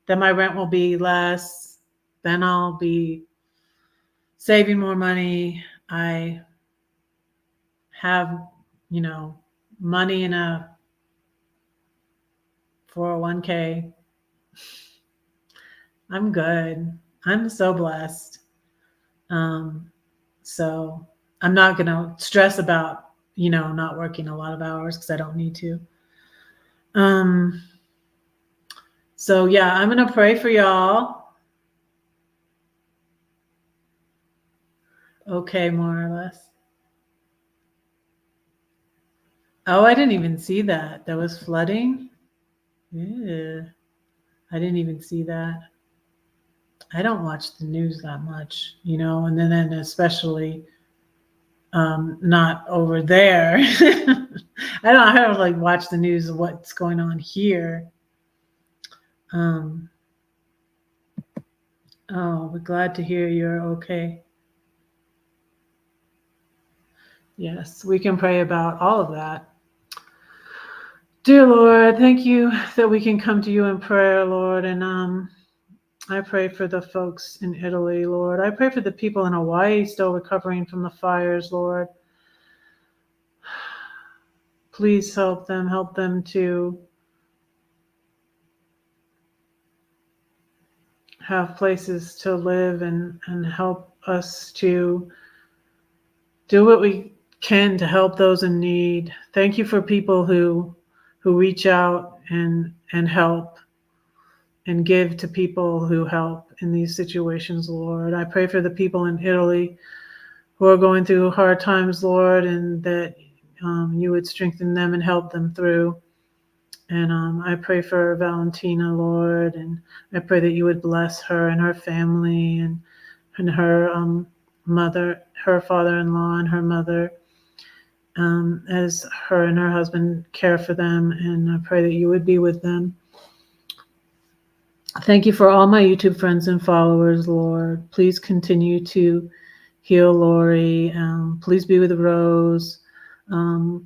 Then my rent will be less. Then I'll be saving more money. I have, money in a 401k. I'm good. I'm so blessed. So I'm not going to stress about, not working a lot of hours because I don't need to. So yeah, I'm going to pray for y'all. Okay, more or less. Oh, I didn't even see that. There was flooding. Yeah, I didn't even see that. I don't watch the news that much, and then especially not over there. I don't like watch the news of what's going on here. We're glad to hear you're okay. Yes, we can pray about all of that. Dear Lord, thank you that we can come to you in prayer, Lord. And I pray for the folks in Italy, Lord. I pray for the people in Hawaii still recovering from the fires, Lord. Please help them to have places to live and help us to do what we can to help those in need. Thank you for people who reach out and help and give to people who help in these situations, Lord. I pray for the people in Italy who are going through hard times, Lord, and that you would strengthen them and help them through. And I pray for Valentina, Lord, and I pray that you would bless her and her family and her mother, her father-in-law and her mother, as her and her husband care for them. And I pray that you would be with them. Thank you for all my YouTube friends and followers, Lord. Please continue to heal Lori. Please be with Rose.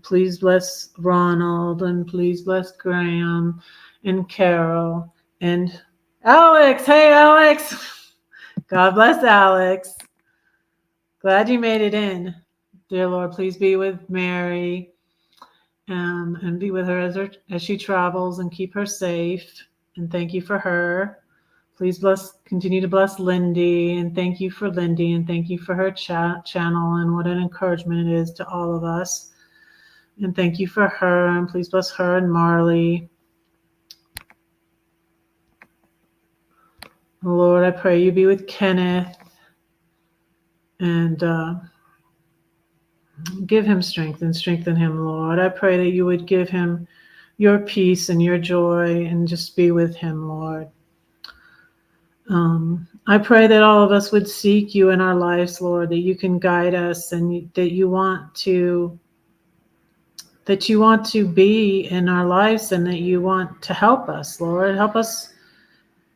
Please bless Ronald, and please bless Graham and Carol and Alex. Hey, Alex. God bless Alex. Glad you made it in. Dear Lord, please be with Mary, and be with her as she travels, and keep her safe. And thank you for her. Please continue to bless Lindy, and thank you for Lindy, and thank you for her channel, and what an encouragement it is to all of us. And thank you for her, and please bless her and Marley. Lord, I pray you be with Kenneth, and give him strength and strengthen him, Lord. I pray that you would give him your peace and your joy, and just be with him, Lord. I pray that all of us would seek you in our lives, Lord, that you can guide us, and that you want to be in our lives, and that you want to help us, Lord. Help us.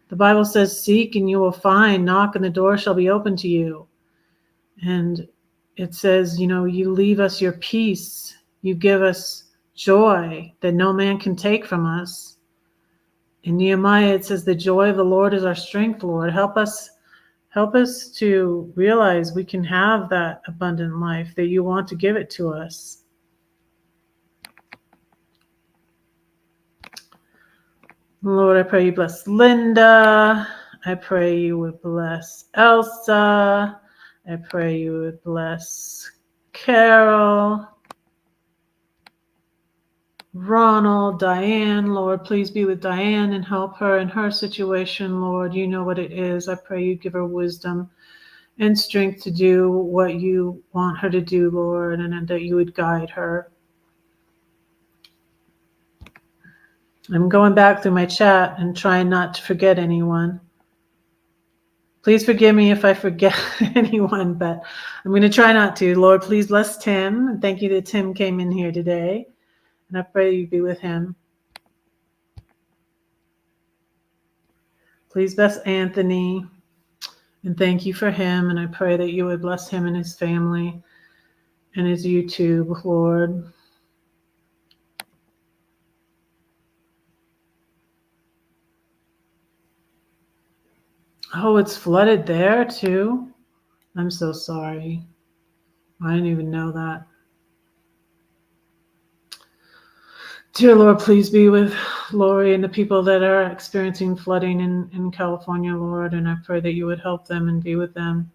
The Bible says, seek and you will find, knock and the door shall be open to you. And it says, you leave us your peace. You give us joy that no man can take from us. In Nehemiah, it says, the joy of the Lord is our strength, Lord. Help us to realize we can have that abundant life, that you want to give it to us. Lord, I pray you bless Linda. I pray you would bless Elsa. I pray you would bless Carol, Ronald, Diane. Lord, please be with Diane and help her in her situation, Lord. You know what it is. I pray you give her wisdom and strength to do what you want her to do, Lord, and that you would guide her. I'm going back through my chat and trying not to forget anyone. Please forgive me if I forget anyone, but I'm going to try not to. Lord, please bless Tim. And thank you that Tim came in here today. And I pray you be with him. Please bless Anthony. And thank you for him. And I pray that you would bless him and his family and his YouTube, Lord. Oh, it's flooded there too. I'm so sorry. I didn't even know that. Dear Lord, please be with Lori and the people that are experiencing flooding in California, Lord, and I pray that you would help them and be with them.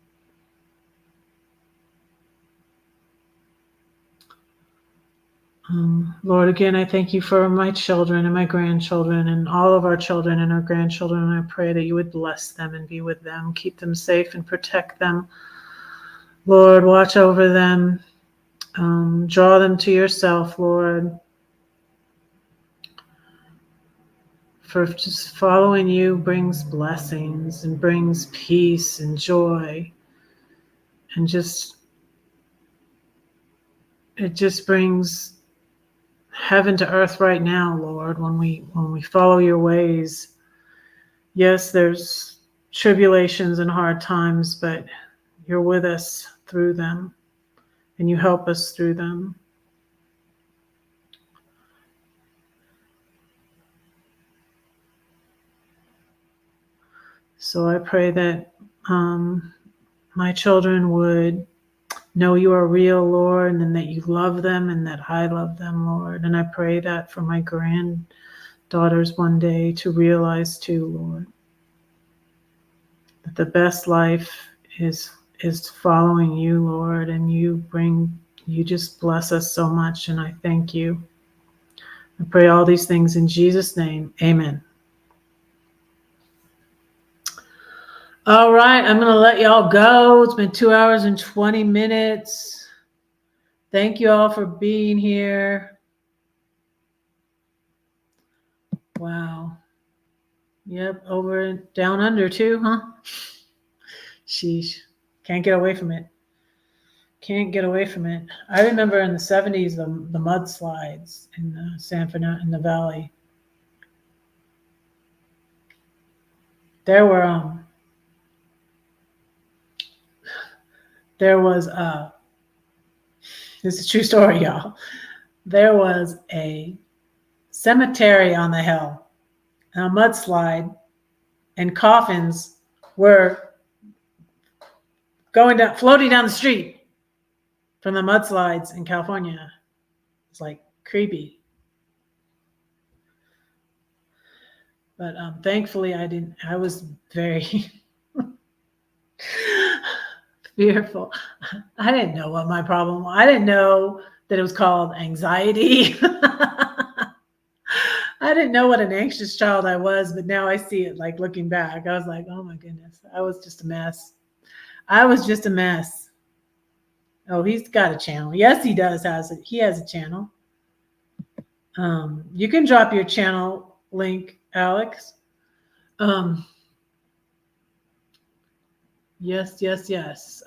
Lord, again, I thank you for my children and my grandchildren and all of our children and our grandchildren, and I pray that you would bless them and be with them, keep them safe and protect them. Lord, watch over them, draw them to yourself, Lord. For just following you brings blessings and brings peace and joy, and it just brings heaven to earth right now, Lord, when we follow your ways. Yes, there's tribulations and hard times, but you're with us through them, and you help us through them. So I pray that my children would know you are real, Lord, and that you love them and that I love them, Lord. And I pray that for my granddaughters one day to realize too, Lord, that the best life is following you, Lord, and you just bless us so much, and I thank you. I pray all these things in Jesus' name. Amen. All right, I'm going to let y'all go. It's been 2 hours and 20 minutes. Thank you all for being here. Wow. Yep, over down under too, huh? Sheesh. Can't get away from it. Can't get away from it. I remember in the 70s the mudslides in San Fernando in the valley. There was this is a true story, y'all. There was a cemetery on the hill, a mudslide, and coffins were floating down the street from the mudslides in California. It's like creepy. But thankfully I was very fearful. I didn't know what my problem was. I didn't know that it was called anxiety. I didn't know what an anxious child I was, but now I see it, like looking back. I was like, oh my goodness, I was just a mess. I was just a mess. Oh, he's got a channel. Yes, he does. He has a channel. You can drop your channel link, Alex. Yes.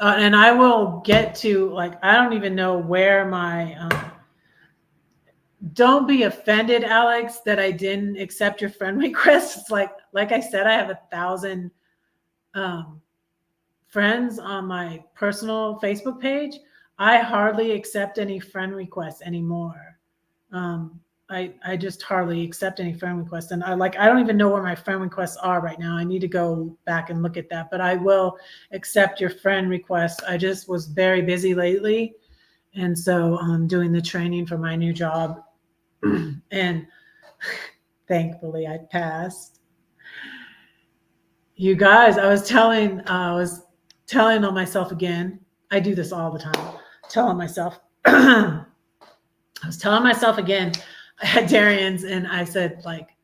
And I will get to, like, I don't even know where my, don't be offended, Alex, that I didn't accept your friend request. It's like I said, I have 1,000 friends on my personal Facebook page. I hardly accept any friend requests anymore. I just hardly accept any friend requests. And I don't even know where my friend requests are right now. I need to go back and look at that, but I will accept your friend request. I just was very busy lately. And so I'm doing the training for my new job. And thankfully I passed. You guys, I was telling on myself again. I do this all the time. Telling myself, I was telling myself again at Darian's, and I said, like,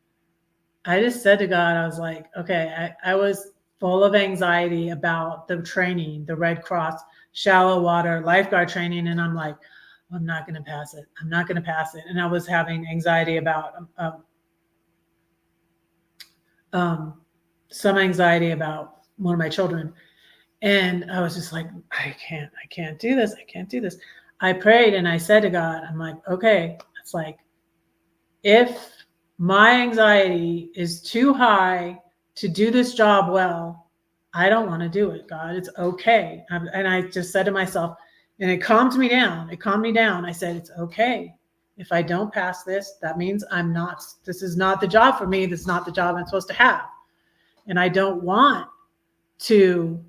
I just said to God, I was like, okay, I was full of anxiety about the training, the Red Cross shallow water lifeguard training. And I'm like, I'm not going to pass it. I'm not going to pass it. And I was having anxiety about, some anxiety about one of my children. And I was just like, I can't do this. I can't do this. I prayed and I said to God, I'm like, okay, it's like, if my anxiety is too high to do this job well, I don't want to do it, God. It's okay. And I just said to myself, and it calmed me down. It calmed me down. I said, it's okay. If I don't pass this, that means this is not the job for me. This is not the job I'm supposed to have. And I don't want to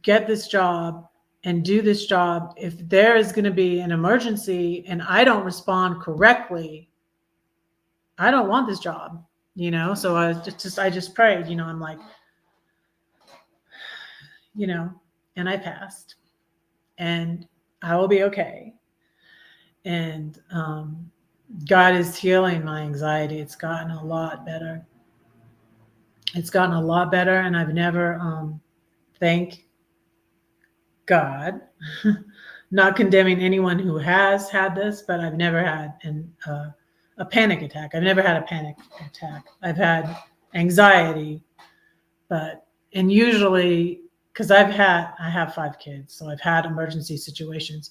get this job and do this job if there is going to be an emergency and I don't respond correctly. I don't want this job, so I just prayed, I'm like, and I passed and I will be okay. And God is healing my anxiety. It's gotten a lot better. And I've never thank God, not condemning anyone who has had this, but I've never had a panic attack. I've never had a panic attack. I've had anxiety, and usually, because I have 5 kids, so I've had emergency situations.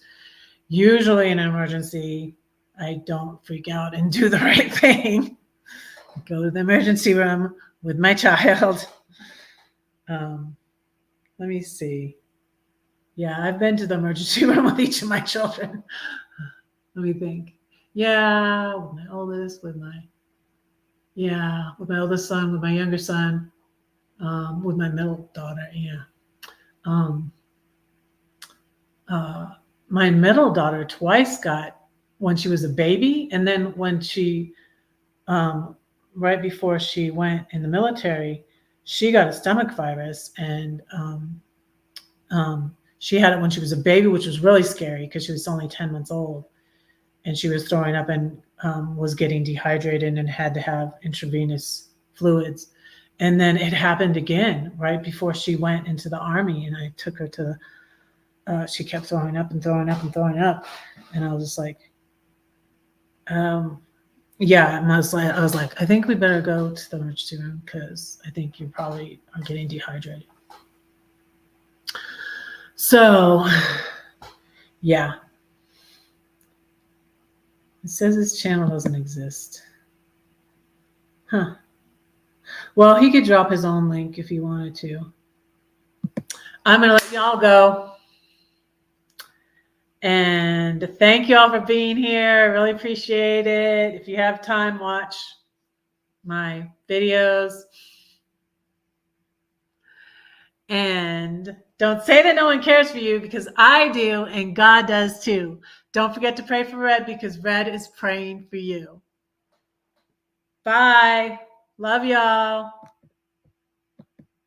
Usually in an emergency, I don't freak out and do the right thing. Go to the emergency room with my child. Let me see. Yeah, I've been to the emergency room with each of my children. Let me think. Yeah, with my oldest, with my oldest son, with my younger son, with my middle daughter. Yeah. my middle daughter twice got when she was a baby, and then when she right before she went in the military, she got a stomach virus, and she had it when she was a baby, which was really scary because she was only 10 months old, and she was throwing up and was getting dehydrated and had to have intravenous fluids. And then it happened again right before she went into the Army, and I took her to she kept throwing up and throwing up and throwing up, and I was just like, yeah. And I was like, I think we better go to the emergency room because I think you probably are getting dehydrated. So, yeah. It says this channel doesn't exist. Huh. Well, he could drop his own link if he wanted to. I'm going to let y'all go. And thank you all for being here. I really appreciate it. If you have time, watch my videos. And don't say that no one cares for you, because I do, and God does too. Don't forget to pray for Red, because Red is praying for you. Bye. Love y'all.